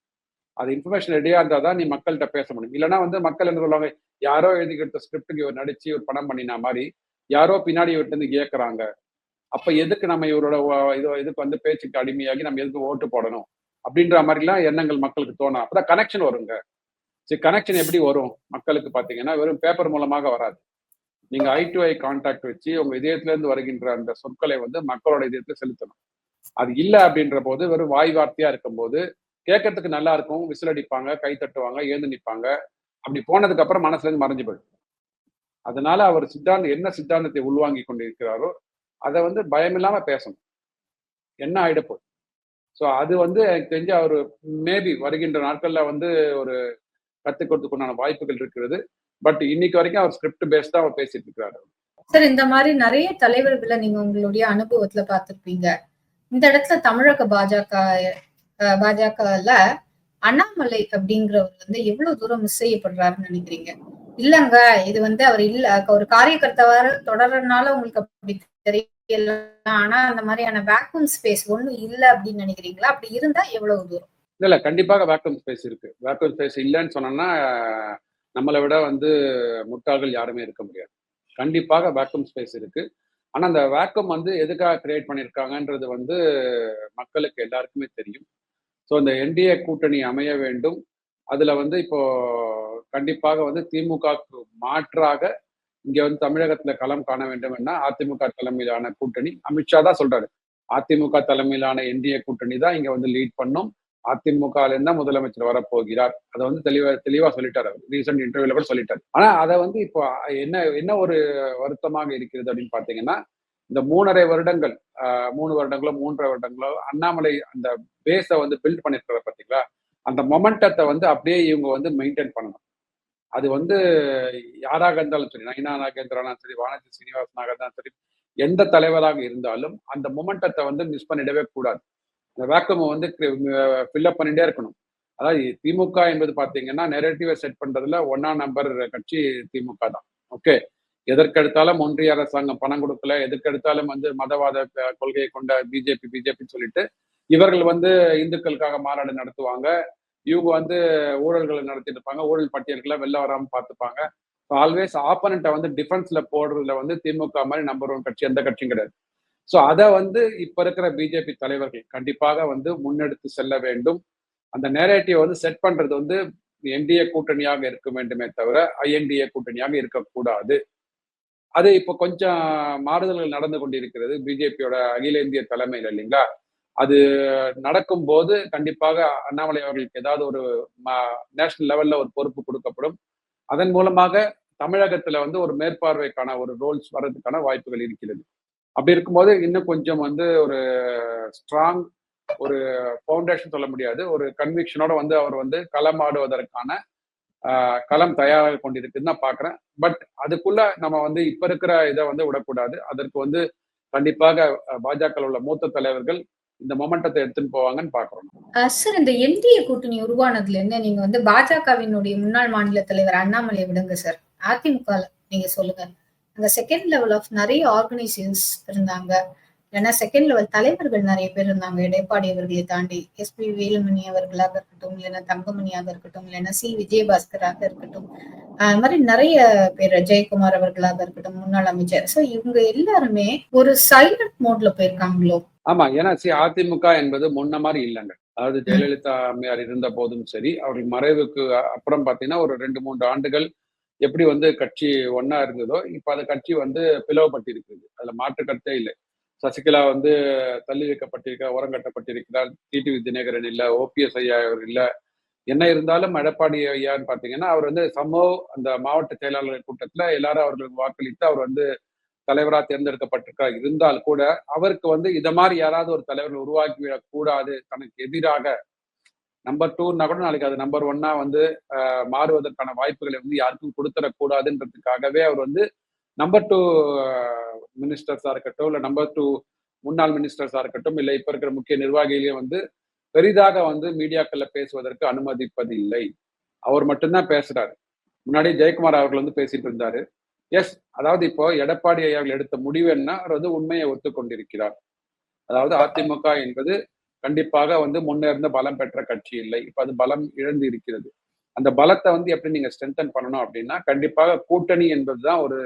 அது இன்ஃபர்மேஷன் ரெடியா இருந்தா தான் நீ மக்கள்கிட்ட பேச முடியும். இல்லைன்னா வந்து மக்கள் என்ன சொல்லுவாங்க, யாரோ எழுதி கொடுத்த ஸ்கிரிப்டுக்கு இவர் நடிச்சு ஒரு படம் பண்ணினா மாதிரி யாரோ பின்னாடி இவர்கிட்ட இருந்து கேட்கறாங்க. அப்ப எதுக்கு நம்ம இவரோட இதுக்கு வந்து பேச்சுக்கு அடிமையாகி நம்ம எதுக்கு ஓட்டு போடணும் அப்படின்ற மாதிரிலாம் எண்ணங்கள் மக்களுக்கு தோணும். அப்பதான் கனெக்ஷன் வருங்க. சரி, கனெக்ஷன் எப்படி வரும் மக்களுக்கு பாத்தீங்கன்னா வெறும் பேப்பர் மூலமாக வராது. நீங்க ஐ டு ஐ கான்டாக்ட் வச்சு உங்க இதயத்துல இருந்து வருகின்ற அந்த சொற்களை வந்து மக்களோட இதயத்துல செலுத்தணும். அது இல்ல அப்படின்ற போது வெறும் வாய் வார்த்தையா இருக்கும்போது கேட்கறதுக்கு நல்லா இருக்கும், விசில் அடிப்பாங்க, கை தட்டுவாங்க, எழுந்து நிற்பாங்க. அப்படி போனதுக்கு அப்புறம் மனசுல இருந்து மறைஞ்சு போயிடும். அதனால அவர் என்ன சித்தாந்தத்தை உள்வாங்கி கொண்டிருக்கிறாரோ அதை வந்து பயமில்லாம பேசணும். என்ன ஆயிடப்போகுது. ஸோ அது வந்து எனக்கு தெரிஞ்சு அவரு மேபி வருகின்ற நாட்கள்ல வந்து ஒரு கத்துக்கிறதுக்குண்டான வாய்ப்புகள் இருக்கிறது. பட் இன்னைக்கு வரைக்கும் அவர் ஸ்கிரிப்ட் பேஸ்டா அவர் பேசிட்டு இருக்கிறாரு. சார், இந்த மாதிரி நிறைய தலைவர்களை நீங்க உங்களுடைய அனுபவத்துல பார்த்திருப்பீங்க. இந்த இடத்துல தமிழக பாஜகல அண்ணாமலை அப்படிங்கிறவர் வந்து எவ்வளவு தூரம் மிஸ் செய்யப்படுறாருன்னு நினைக்கிறீங்க? இல்லங்க, இது வந்து அவர் இல்ல ஒரு காரியகர்த்தாவார தொடர்றதுனால உங்களுக்கு அப்படி தெரியல. ஆனா அந்த மாதிரியான வேக்யூம் ஸ்பேஸ் ஒண்ணும் இல்ல அப்படின்னு நினைக்கிறீங்களா? அப்படி இருந்தா எவ்வளவு தூரம்? இல்ல கண்டிப்பாக வேக்யூம் ஸ்பேஸ் இருக்கு. வேக்யூம் ஸ்பேஸ் இல்லைன்னு சொன்னோம்னா நம்மளை விட வந்து முட்டாள்கள் யாருமே இருக்க முடியாது. கண்டிப்பாக வேக்யூம் ஸ்பேஸ் இருக்கு. ஆனா அந்த வேக்கம் வந்து எதுக்காக கிரியேட் பண்ணியிருக்காங்கன்றது வந்து மக்களுக்கு எல்லாருக்குமே தெரியும். ஸோ இந்த என்டிஏ கூட்டணி அமைய வேண்டும். அதுல வந்து இப்போ கண்டிப்பாக வந்து திமுகவுக்கு மாற்றாக இங்க வந்து தமிழகத்துல களம் காண வேண்டும் என அதிமுக தலைமையிலான கூட்டணி, அமித்ஷா தான் சொல்றாரு, அதிமுக தலைமையிலான என்டிஏ கூட்டணி தான் இங்க வந்து லீட் பண்ணும், அதிமுக தான் முதலமைச்சர் வரப்போகிறார். அதை வந்து தெளிவா சொல்லிட்டாரு. ரீசெண்ட் இன்டர்வியூல கூட சொல்லிட்டாரு. ஆனா அதை வந்து இப்போ என்ன ஒரு வருத்தமாக இருக்கிறது அப்படின்னு பாத்தீங்கன்னா, இந்த 3.5 வருடங்கள் 3 வருடங்களோ 3.5 வருடங்களோ அண்ணாமலை அந்த பேஸை வந்து பில்ட் பண்ணிருக்கிற பாத்தீங்களா, அந்த மொமெண்டத்தை வந்து அப்படியே இவங்க வந்து மெயின்டைன் பண்ணணும். அது வந்து யாராக இருந்தாலும் சரி, நயினா நாகேந்திரனா சரி, வானதி சீனிவாசனாக இருந்தாலும் சரி, எந்த தலைவராக இருந்தாலும் அந்த மொமெண்டத்தை வந்து மிஸ் பண்ணிடவே கூடாது. அந்த வேக்கம் வந்து ஃபில்அப் பண்ணிட்டே இருக்கணும். அதாவது திமுக என்பது பாத்தீங்கன்னா நெரேட்டிவை செட் பண்றதுல 1ஆம் நம்பர் கட்சி திமுக தான். ஓகே, எதற்கெடுத்தாலும் ஒன்றிய அரசாங்கம் பணம் கொடுக்கல, எதற்கெடுத்தாலும் வந்து மதவாத கொள்கையை கொண்ட பிஜேபி சொல்லிட்டு இவர்கள் வந்து இந்துக்களுக்காக மாநாடு நடத்துவாங்க. இவங்க வந்து ஊழல்களை நடத்திட்டு இருப்பாங்க, ஊழல் பட்டியல்களை வெளில வராம பார்த்துப்பாங்க. ஆல்வேஸ் ஆப்பனண்ட்டை வந்து டிஃபென்ஸ்ல போடுறதுல வந்து திமுக மாதிரி நம்பர் 1 கட்சி எந்த கட்சியும் கிடையாது. ஸோ அதை வந்து இப்ப இருக்கிற பிஜேபி தலைவர்கள் கண்டிப்பாக வந்து முன்னெடுத்து செல்ல வேண்டும். அந்த நேரேட்டிவ் வந்து செட் பண்றது வந்து என்டிஏ கூட்டணியாக இருக்க வேண்டுமே தவிர ஐஎன்டிஏ கூட்டணியாக இருக்கக்கூடாது. அது இப்போ கொஞ்சம் மாறுதல்கள் நடந்து கொண்டிருக்கிறது பிஜேபியோட அகில இந்திய தலைமையில் இல்லைங்களா. அது நடக்கும் போது கண்டிப்பாக அண்ணாமலை அவர்களுக்கு ஏதாவது ஒரு நேஷனல் லெவல்ல ஒரு பொறுப்பு கொடுக்கப்படும். அதன் மூலமாக தமிழகத்துல வந்து ஒரு மேற்பார்வைக்கான ஒரு ரோல்ஸ் வர்றதுக்கான வாய்ப்புகள் இருக்கிறது. அப்படி இருக்கும்போது இன்னும் கொஞ்சம் வந்து ஒரு ஸ்ட்ராங் ஒரு ஃபவுண்டேஷன் சொல்ல முடியாது, ஒரு கன்விக்ஷனோட வந்து அவர் வந்து களமாடுவதற்கான களம் தயாராக கொண்டிருக்குன்னு தான் பாக்குறேன். பட் அதுக்குள்ள நம்ம வந்து இப்ப இருக்கிற இதை வந்து விடக்கூடாது. அதற்கு வந்து கண்டிப்பாக பாஜக உள்ள மூத்த தலைவர்கள் இந்த மொமெண்டத்தை எடுத்துன்னு போவாங்கன்னு பாக்குறோம். சார், இந்த என்டிஏ கூட்டணி உருவானதுல இருந்து நீங்க வந்து பாஜகவினுடைய முன்னாள் மாநில தலைவர் அண்ணாமலை விடுங்க சார், அதிமுக நீங்க சொல்லுங்க. அங்க செகண்ட் லெவல் ஆஃப் நிறைய ஆர்கனைசேஷன்ஸ் இருந்தாங்க, இல்லைன்னா செகண்ட் லெவல் தலைவர்கள் நிறைய பேர் இருந்தாங்க. எடப்பாடி அவர்களை தாண்டி எஸ்பி வேலுமணி அவர்களாக இருக்கட்டும், இல்லைன்னா தங்கமணியாக இருக்கட்டும், இல்லைன்னா சி விஜயபாஸ்கராக இருக்கட்டும், அது மாதிரி நிறைய பேர், ஜெயக்குமார் அவர்களாக இருக்கட்டும், முன்னாள் அமைச்சர். சோ இவங்க எல்லாருமே ஒரு சைலண்ட் மோட்ல போயிருக்காங்களோ? ஆமா, ஏன்னா அதிமுக என்பது முன்ன மாதிரி இல்லைங்க. அதாவது ஜெயலலிதா அம்மையார் இருந்த போதும் சரி, அவர்கள் மறைவுக்கு அப்புறம் பாத்தீங்கன்னா ஒரு 2-3 ஆண்டுகள் எப்படி வந்து கட்சி ஒன்னா இருந்ததோ இப்ப அந்த கட்சி வந்து பிளவுபட்டிருக்குது. அதுல மாற்று கருத்தே இல்லை. சசிகலா வந்து தள்ளி வைக்கப்பட்டிருக்கிறார், ஓரங்கட்டப்பட்டிருக்கிறார். டிடிவி தினகரன் இல்ல, ஓபிஎஸ் ஐயா அவர் இல்ல. என்ன இருந்தாலும் எடப்பாடி ஐயான்னு பாத்தீங்கன்னா அவர் வந்து அந்த மாவட்ட செயலாளர்கள் கூட்டத்துல எல்லாரும் அவர்களுக்கு வாக்களித்து அவர் வந்து தலைவராக தேர்ந்தெடுக்கப்பட்டிருக்கார். இருந்தால் கூட அவருக்கு வந்து இத மாதிரி யாராவது ஒரு தலைவர் உருவாக்கிவிடக் கூடாது, தனக்கு எதிராக நம்பர் 2ன்னா கூட நாளைக்கு அது நம்பர் 1 வந்து மாறுவதற்கான வாய்ப்புகளை வந்து யாருக்கும் கொடுத்துடக்கூடாதுன்றதுக்காகவே அவர் வந்து நம்பர் 2 மினிஸ்டர்ஸா இருக்கட்டும், இல்ல நம்பர் 2 முன்னாள் மினிஸ்டர்ஸா இருக்கட்டும், இல்ல இப்ப இருக்கிற முக்கிய நிர்வாகிகளையும் வந்து பெரிதாக வந்து மீடியாக்கள்ல பேசுவதற்கு அனுமதிப்பது இல்லை. அவர் மட்டும்தான் பேசுறாரு. முன்னாடி ஜெயக்குமார் அவர்கள் வந்து பேசிட்டு இருந்தாரு. எஸ், அதாவது இப்போ எடப்பாடி அவர்கள் எடுத்த முடிவு என்ன, அவர் வந்து உண்மையை ஒத்துக்கொண்டிருக்கிறார். அதாவது அதிமுக என்பது கண்டிப்பாக வந்து முன்னேர்ந்த பலம் பெற்ற கட்சி இல்லை. இப்ப அது பலம் இழந்து இருக்கிறது. அந்த பலத்தை வந்து எப்படி நீங்க ஸ்ட்ரென்தன் பண்ணணும் அப்படின்னா, கண்டிப்பாக கூட்டணி என்பதுதான் ஒரு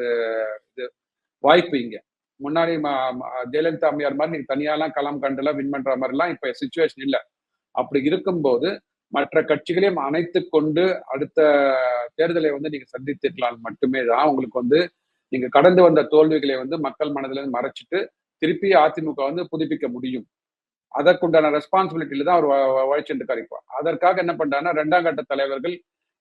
வாய்ப்பு இங்க. முன்னாடி ஜெயலலிதா அம்மையார் மாதிரி நீங்க தனியாலாம் களம் கண்டுலாம் வின் பண்ற மாதிரிலாம் இப்ப சிச்சுவேஷன் இல்லை. அப்படி இருக்கும்போது மற்ற கட்சிகளையும் அணைத்துக் கொண்டு அடுத்த தேர்தலை வந்து நீங்க சந்தித்திருக்கலாம் மட்டுமே தான் உங்களுக்கு வந்து நீங்க கடந்து வந்த தோல்விகளை வந்து மக்கள் மனதில மறைச்சிட்டு திருப்பி அதிமுக வந்து புதுப்பிக்க முடியும். அதற்குண்டான ரெஸ்பான்சிபிலிட்டியில தான் அவர் உழைச்சுட்டு இருக்காரு. இப்போ அதற்காக என்ன பண்றாங்கன்னா 2ஆம் கட்ட தலைவர்கள்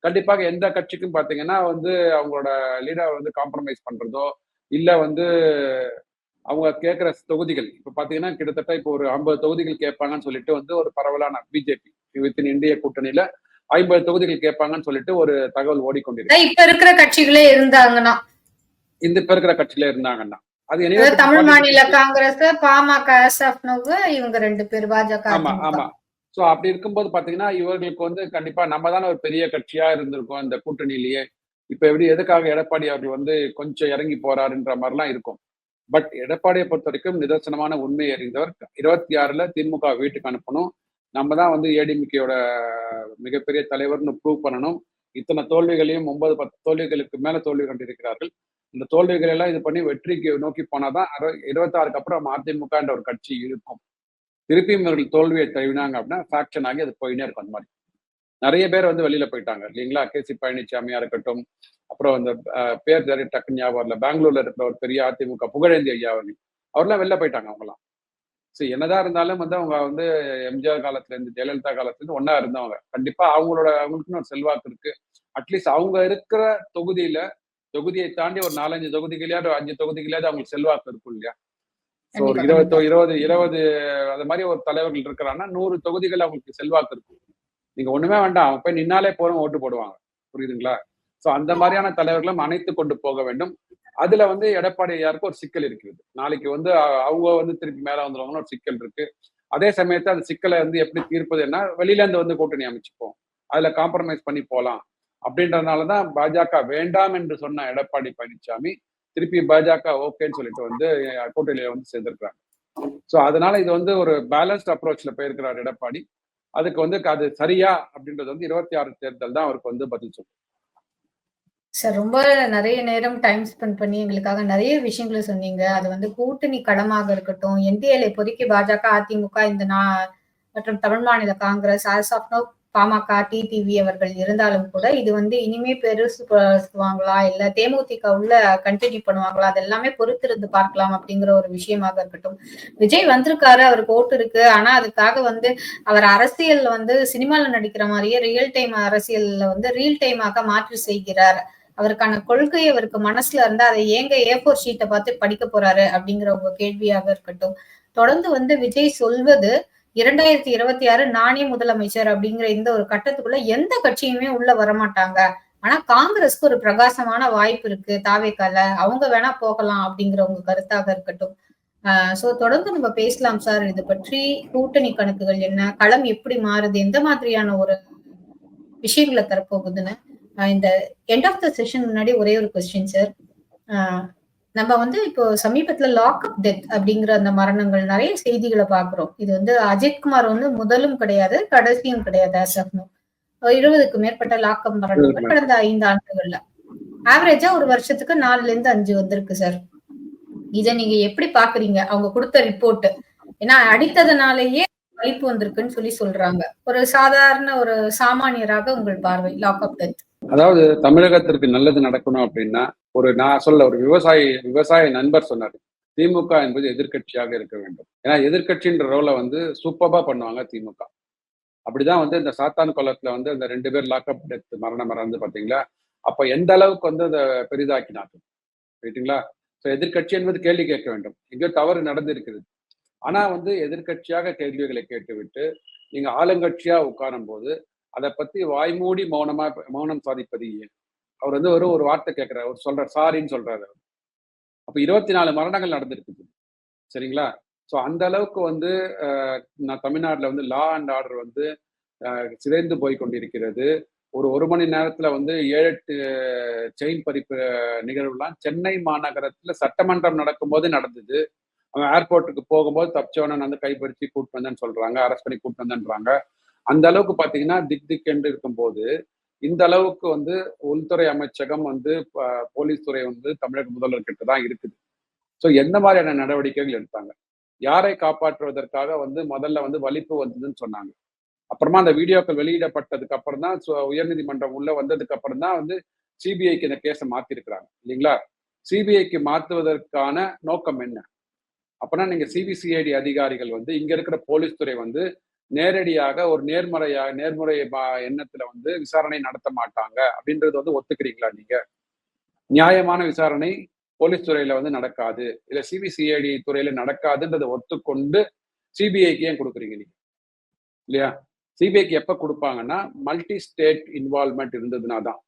கண்டிப்பாக எந்த கட்சிக்கும் பாத்தீங்கன்னா வந்து அவங்களோட லீடர் வந்து காம்ப்ரமைஸ் பண்றதோ இல்ல வந்து அவங்க கேட்கிற தொகுதிகள் இப்ப பாத்தீங்கன்னா கிட்டத்தட்ட இப்போ ஒரு 50 தொகுதிகள் கேட்பாங்கன்னு சொல்லிட்டு வந்து ஒரு பரவலான பிஜேபி வித்தின் இந்திய கூட்டணியில 50 தொகுதிகள் கேட்பாங்கன்னு சொல்லிட்டு ஒரு தகவல் ஓடிக்கொண்டிருக்கு. இப்ப இருக்கிற கட்சிகளே இருந்தாங்கன்னா இப்ப இருக்கிற கட்சியில இருந்தாங்கன்னா அது தமிழ் மாநில காங்கிரஸ், பாமக, இவங்க 2 பேர் பாஜக. ஆமா ஆமா. சோ அப்படி இருக்கும்போது பாத்தீங்கன்னா இவர்களுக்கு வந்து கண்டிப்பா நம்ம தானே ஒரு பெரிய கட்சியா இருந்திருக்கோம் இந்த கூட்டணியிலேயே. இப்ப எப்படி எதுக்காக எடப்பாடி அவர்கள் வந்து கொஞ்சம் இறங்கி போறாருன்ற மாதிரிலாம் இருக்கும். பட் எடப்பாடியை பொறுத்த வரைக்கும் நிதர்சனமான உண்மை அறிந்தவர். 26ல திமுக வீட்டுக்கு அனுப்பணும். நம்ம தான் வந்து ஏடிஎம்கேயோட மிகப்பெரிய தலைவர்னு ப்ரூவ் பண்ணணும். இத்தனை தோல்விகளையும் 9-10 தோல்விகளுக்கு மேல தோல்வி கண்டிருக்கிறார்கள். இந்த தோல்விகள் எல்லாம் இது பண்ணி வெற்றிக்கு நோக்கி போனாதான் 26க்கு அப்புறம் அதிமுக என்ற ஒரு கட்சி இருக்கும். திருப்பியும் இவர்கள் தோல்வியை தழுவினாங்க அப்படின்னா ஃபேக்ஷன் ஆகி அது போயினே இருக்கும். அந்த மாதிரி நிறைய பேர் வந்து வெளியில போயிட்டாங்க இல்லைங்களா? கேசி பழனிசாமியா இருக்கட்டும், அப்புறம் அந்த பேர் டக்குன்னு ஞாபகம் இல்லை, பெங்களூர்ல இருக்கிற ஒரு பெரிய அதிமுக புகழேந்தி ஐயா அவர்லாம் வெளில போயிட்டாங்க. அவங்கலாம் சரி என்னதான் இருந்தாலும் வந்து அவங்க வந்து எம்ஜிஆர் காலத்துல இருந்து ஜெயலலிதா காலத்துல இருந்து ஒன்னா இருந்தவங்க. கண்டிப்பா அவங்களுக்குன்னு ஒரு செல்வாக்கு இருக்கு. அட்லீஸ்ட் அவங்க இருக்கிற தொகுதியை தாண்டி ஒரு 4-5 தொகுதிகளையாவது 5 தொகுதிகளையாவது அவங்களுக்கு செல்வாக்கு இருக்கும் இல்லையா? ஒரு 20 அது மாதிரி ஒரு தலைவர்கள் இருக்கிறாங்கன்னா 100 தொகுதிகள் அவங்களுக்கு செல்வாக்கு இருக்கும். நீங்க ஒண்ணுமே வேண்டாம், அவங்க போய் நின்னாலே போறோம் ஓட்டு போடுவாங்க. புரியுதுங்களா? சோ அந்த மாதிரியான தலைவர்களும் அணைத்து கொண்டு போக வேண்டும். அதுல வந்து எடப்பாடியாருக்கு ஒரு சிக்கல் இருக்கிறது. நாளைக்கு வந்து அவங்க வந்து திருப்பி மேல வந்துருவாங்கன்னு ஒரு சிக்கல் இருக்கு. அதே சமயத்துல அந்த சிக்கலை வந்து எப்படி தீர்ப்பதுன்னா வெளியில இருந்து வந்து கூட்டணி அமைச்சுப்போம், அதுல காம்ப்ரமைஸ் பண்ணி போலாம் அப்படின்றதுனாலதான் பாஜக வேண்டாம் என்று சொன்ன எடப்பாடி பழனிசாமி திருப்பி பாஜக ஓகேன்னு சொல்லிட்டு வந்து கூட்டணியில வந்து சேர்ந்திருக்கிறாங்க. சோ அதனால இது வந்து ஒரு பேலன்ஸ்ட் அப்ரோச்ல போயிருக்கிறார் எடப்பாடி. அதுக்கு வந்து அது சரியா அப்படின்றது வந்து 26 தேர்தல் தான் அவருக்கு வந்து பதில் சொல்லும். சார் ரொம்ப நிறைய நேரம் டைம் ஸ்பெண்ட் பண்ணி எங்களுக்காக நிறைய விஷயங்களை சொன்னீங்க. அது வந்து கூட்டணி களமாக இருக்கட்டும், என்டிஏல இப்போதைக்கு பாஜக, அதிமுக இந்த மற்றும் Tamil Maanila Congress, as of now PMK, TTV அவர்கள் இருந்தாலும் கூட இது வந்து இனிமே பெருசுவாங்களா இல்ல தேமுதிக உள்ள கண்டினியூ பண்ணுவாங்களா அது எல்லாமே பொறுத்திருந்து பார்க்கலாம் அப்படிங்கிற ஒரு விஷயமாக இருக்கட்டும். விஜய் வந்திருக்காரு, அவருக்கு ஓட்டு இருக்கு. ஆனா அதுக்காக வந்து அவர் அரசியல்ல வந்து சினிமால நடிக்கிற மாதிரியே ரியல் டைம் அரசியல்ல வந்து ரியல் டைமாக மாற்றி செய்கிறார். அவருக்கான கொள்கை அவருக்கு மனசுல இருந்தா அதை ஏங்க A4 ஷீட்டை பார்த்து படிக்க போறாரு அப்படிங்கிற உங்க கேள்வியாக இருக்கட்டும். தொடர்ந்து வந்து விஜய் சொல்வது 2026 நானே முதலமைச்சர் அப்படிங்கிற இந்த ஒரு கட்டத்துக்குள்ள எந்த கட்சியுமே உள்ள வரமாட்டாங்க. ஆனா காங்கிரஸ்க்கு ஒரு பிரகாசமான வாய்ப்பு இருக்கு தாவேக்கால, அவங்க வேணா போகலாம் அப்படிங்கிற உங்க கருத்தாக இருக்கட்டும். சோ தொடர்ந்து நம்ம பேசலாம் சார். இது பற்றி கூட்டணி கணக்குகள் என்ன, களம் எப்படி மாறுது, எந்த மாதிரியான ஒரு விஷயங்களை தரப்போகுதுன்னு. இந்த எண்ட் ஆஃப் த செஷன் முன்னாடி ஒரே ஒரு கொஸ்டின் சார். நம்ம வந்து இப்போ சமீபத்துல லாக்அப் டெத் அப்படிங்கிற அந்த மரணங்கள் நிறைய செய்திகளை பாக்குறோம். இது வந்து அஜித்குமார் வந்து முதலும் கிடையாது, கடைசியும் கிடையாது. 20க்கு மேற்பட்ட லாக்அப் மரணங்கள் கடந்த 5 ஆண்டுகள்ல ஆவரேஜா ஒரு வருஷத்துக்கு 4ல இருந்து 5 வந்திருக்கு சார். இதை நீங்க எப்படி பாக்குறீங்க? அவங்க கொடுத்த ரிப்போர்ட் ஏன்னா அடித்ததுனாலேயே வலிப்பு வந்திருக்குன்னு சொல்லி சொல்றாங்க. ஒரு சாதாரண ஒரு சாமானியராக உங்கள் பார்வை லாக்அப் டெத். அதாவது தமிழகத்திற்கு நல்லது நடக்கணும் அப்படின்னா நான் சொல்ல ஒரு விவசாய நண்பர் சொன்னாரு, திமுக என்பது எதிர்கட்சியாக இருக்க வேண்டும். ஏன்னா எதிர்கட்சின்ற ரோலை வந்து சூப்பரா பண்ணுவாங்க திமுக. அப்படிதான் வந்து இந்த சாத்தான் குளத்துல வந்து அந்த 2 பேர் லாக்அப் டெத் மரணம் மறந்து பாத்தீங்களா? அப்ப எந்த அளவுக்கு வந்து அதை பெரிதாக்கினாங்க ரைட்டுங்களா? ஸோ எதிர்கட்சி என்பது கேள்வி கேட்க வேண்டும். எங்கேயோ தவறு நடந்திருக்கிறது. ஆனா வந்து எதிர்கட்சியாக கேள்விகளை கேட்டுவிட்டு நீங்க ஆளுங்கட்சியா உட்காரும் போது அதை பத்தி வாய்மூடி மௌனம் சாதிப்பது ஏன்? அவர் வந்து ஒரு வார்த்தை கேட்கிறார், அவர் சொல்றார், சாரின்னு சொல்றாரு. அப்ப 24 மரணங்கள் நடந்திருக்குது. சரிங்களா? ஸோ அந்த அளவுக்கு வந்து நான் தமிழ்நாட்டில் வந்து லா அண்ட் ஆர்டர் வந்து சிதைந்து போய் கொண்டிருக்கிறது. ஒரு மணி நேரத்துல வந்து 7-8 செயின் பறிப்பு நிகழ்வுலாம் சென்னை மாநகரத்துல சட்டமன்றம் நடக்கும்போது நடந்தது. அவன் ஏர்போர்ட்டுக்கு போகும்போது தப்பிச்சவன வந்து கைப்பறிச்சு கூட்டு வந்தேன்னு சொல்றாங்க, அரெஸ்ட் பண்ணி கூட்டு வந்தேன்றாங்க. அந்த அளவுக்கு பாத்தீங்கன்னா திக் என்று இருக்கும்போது இந்த அளவுக்கு வந்து உள்துறை அமைச்சகம் வந்து போலீஸ் துறை வந்து தமிழக முதல்வர் கிட்ட தான் இருக்குது. ஸோ எந்த மாதிரியான நடவடிக்கைகள் எடுத்தாங்க? யாரை காப்பாற்றுவதற்காக வந்து முதல்ல வந்து வலிப்பு வந்ததுன்னு சொன்னாங்க. அப்புறமா அந்த வீடியோக்கள் வெளியிடப்பட்டதுக்கு அப்புறம் தான் உயர்நீதிமன்றம் உள்ள வந்ததுக்கு அப்புறம் தான் வந்து சிபிஐக்கு இந்த கேஸை மாத்திருக்கிறாங்க இல்லைங்களா? சிபிஐக்கு மாத்துவதற்கான நோக்கம் என்ன? அப்பனா நீங்க சிபிசிஐடி அதிகாரிகள் வந்து இங்க இருக்கிற போலீஸ் துறை வந்து நேரடியாக ஒரு நேர்முறை எண்ணத்துல வந்து விசாரணை நடத்த மாட்டாங்க அப்படின்றது வந்து ஒத்துக்கிறீங்களா? நீங்க நியாயமான விசாரணை போலீஸ் துறையில வந்து நடக்காது, இல்ல சிபிசிஐடி துறையில நடக்காதுன்றதை ஒத்துக்கொண்டு சிபிஐக்கு ஏன் கொடுக்குறீங்க நீங்க? இல்லையா? சிபிஐக்கு எப்ப கொடுப்பாங்கன்னா மல்டி ஸ்டேட் இன்வால்வ்மெண்ட் இருந்ததுனா தான்.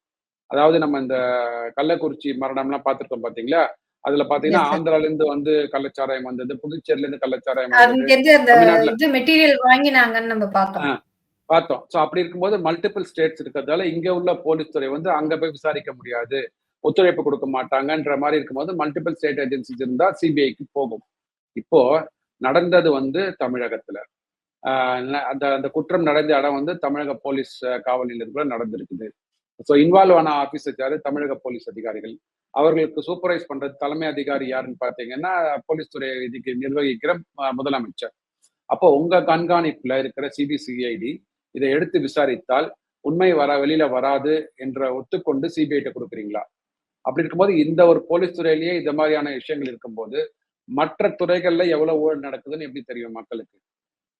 அதாவது நம்ம இந்த கள்ளக்குறிச்சி மரணம்லாம் பார்த்திருக்கோம் பாத்தீங்களா? அதுல பாத்தீங்கன்னா ஆந்திரால இருந்து வந்து கள்ளச்சாராயம் வந்தது, புதுச்சேரியில இருந்து கள்ளச்சாராயம் வந்தது, மெட்டீரியல் வாங்கினாங்கன்னு நம்ம பார்த்தோம். ஸோ அப்படி இருக்கும்போது மல்டிபிள் ஸ்டேட்ஸ் இருக்கிறதால இங்க உள்ள போலீஸ் துறை வந்து அங்க போய் விசாரிக்க முடியாது, ஒத்துழைப்பு கொடுக்க மாட்டாங்கன்ற மாதிரி இருக்கும்போது மல்டிபிள் ஸ்டேட் ஏஜென்சிஸ் இருந்தா சிபிஐக்கு போகும். இப்போ நடந்தது வந்து தமிழகத்துல அந்த குற்றம் நடந்த இடம் வந்து தமிழக போலீஸ் காவல் நிலையத்துக்குள்ள நடந்திருக்குது. ஸோ இன்வால்வ் ஆன ஆபீசர் யாரு? தமிழக போலீஸ் அதிகாரிகள். அவர்களுக்கு சூப்பர்வைஸ் பண்றது தலைமை அதிகாரி யாருன்னு பார்த்தீங்கன்னா போலீஸ் துறை இதுக்கு நிர்வகிக்கிற முதலமைச்சர். அப்போ உங்க கண்காணிப்புல இருக்கிற சிபிசிஐடி இதை எடுத்து விசாரித்தால் உண்மை வெளியில வராது என்ற ஒத்துக்கொண்டு சிபிஐட்ட கொடுக்குறீங்களா? அப்படி இருக்கும்போது இந்த ஒரு போலீஸ் துறையிலேயே இந்த மாதிரியான விஷயங்கள் இருக்கும்போது மற்ற துறைகள்ல எவ்வளவு ஊழல் நடக்குதுன்னு எப்படி தெரியும் மக்களுக்கு?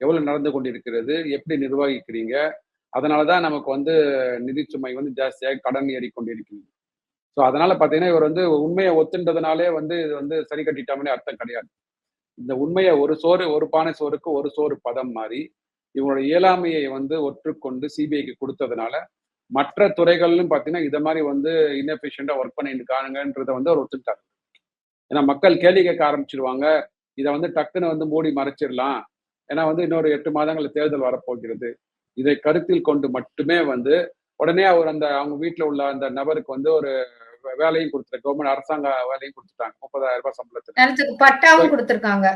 எவ்வளவு நடந்து கொண்டிருக்கிறது, எப்படி நிர்வகிக்கிறீங்க? அதனாலதான் நமக்கு வந்து நிதி சுமை வந்து ஜாஸ்தியாக கடன் ஏறிக்கொண்டிருக்கிறது. ஸோ அதனால பாத்தீங்கன்னா இவர் வந்து உண்மையை ஒத்துன்றதுனாலே வந்து இது வந்து சரி கட்டிட்டாமலே அர்த்தம் கிடையாது. இந்த உண்மையை ஒரு பானை சோறுக்கு ஒரு சோறு பதம் மாதிரி இவங்களோட இயலாமையை வந்து ஒற்றுக்கொண்டு சிபிஐக்கு கொடுத்ததுனால மற்ற துறைகளிலும் பாத்தீங்கன்னா இதை மாதிரி வந்து இன்எஃபிஷியண்டா ஒர்க் பண்ணிட்டு இருக்காங்கன்றதை வந்து அவர் ஒத்துக்கிட்டாரு. ஏன்னா மக்கள் கேள்வி கேட்க ஆரம்பிச்சிருவாங்க, இதை வந்து டக்குன்னு வந்து மூடி மறைச்சிடலாம், ஏன்னா வந்து இன்னொரு 8 மாதங்கள் தேர்தல் வரப்போகிறது. இதை கருத்தில் கொண்டு மட்டுமே வந்து உடனே அவர் அவங்க வீட்டுல உள்ள அந்த நபருக்கு வந்து ஒரு வேலையும் கொடுத்துரு, கவர்மெண்ட் அரசாங்க வேலையும் கொடுத்துட்டாங்க, 30,000 ரூபாய் சம்பளத்துக்கு பட்டாவும் கொடுத்துட்டாங்க.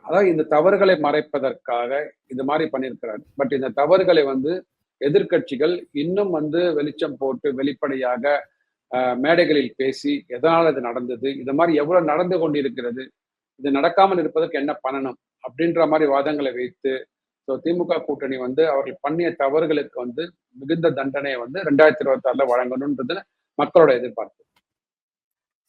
அதாவது இந்த தவறுகளை மறைப்பதற்காக இந்த மாதிரி பண்ணியிருக்கிறார். பட் இந்த தவறுகளை வந்து எதிர்கட்சிகள் இன்னும் வந்து வெளிச்சம் போட்டு வெளிப்படையாக மேடைகளில் பேசி எதனால் இது நடந்தது, இந்த மாதிரி எவ்வளவு நடந்து கொண்டிருக்கிறது, இது நடக்காமல் இருப்பதற்கு என்ன பண்ணணும் அப்படின்ற மாதிரி வாதங்களை வைத்து திமுக கூட்டணி வந்து அவர்கள் பண்ணிய தவறுகளுக்கு வந்து மிகுந்த தண்டனையை வந்து 2026 வழங்கணும்ன்றது மக்களோட எதிர்பார்ப்பு.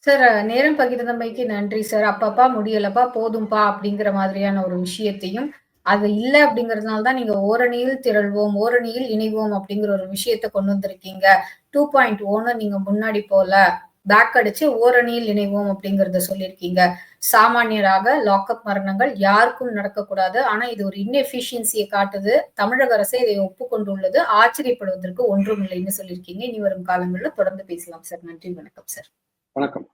சார், நேரம் பகிர்ந்தமைக்கு நன்றி சார். அப்பப்பா முடியலப்பா போதும்பா அப்படிங்கிற மாதிரியான ஒரு விஷயத்தையும், அது இல்லை அப்படிங்கிறதுனால தான் நீங்க ஓரணியில் திரள்வோம், ஓரணியில் இணைவோம் அப்படிங்கிற ஒரு விஷயத்த கொண்டு வந்திருக்கீங்க. 2.0 நீங்க முன்னாடி போல பேக் அடிச்சு ஓரணியில் இணைவோம் அப்படிங்கறத சொல்லியிருக்கீங்க. சாமானியராக லாக்அப் மரணங்கள் யாருக்கும் நடக்கக்கூடாது. ஆனா இது ஒரு இன்எஃபிஷியன்சியை காட்டுது. தமிழக அரசு இதை ஒப்புக்கொண்டுள்ளது. ஆச்சரியப்படுவதற்கு ஒன்றும் இல்லைன்னு சொல்லியிருக்கீங்க. இனி வரும் காலங்களில் தொடர்ந்து பேசலாம் சார். நன்றி, வணக்கம் சார். வணக்கம்.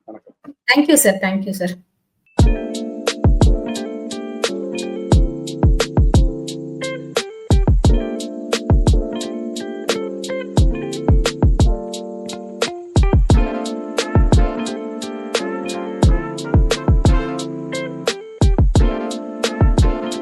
Thank you sir. Thank you sir.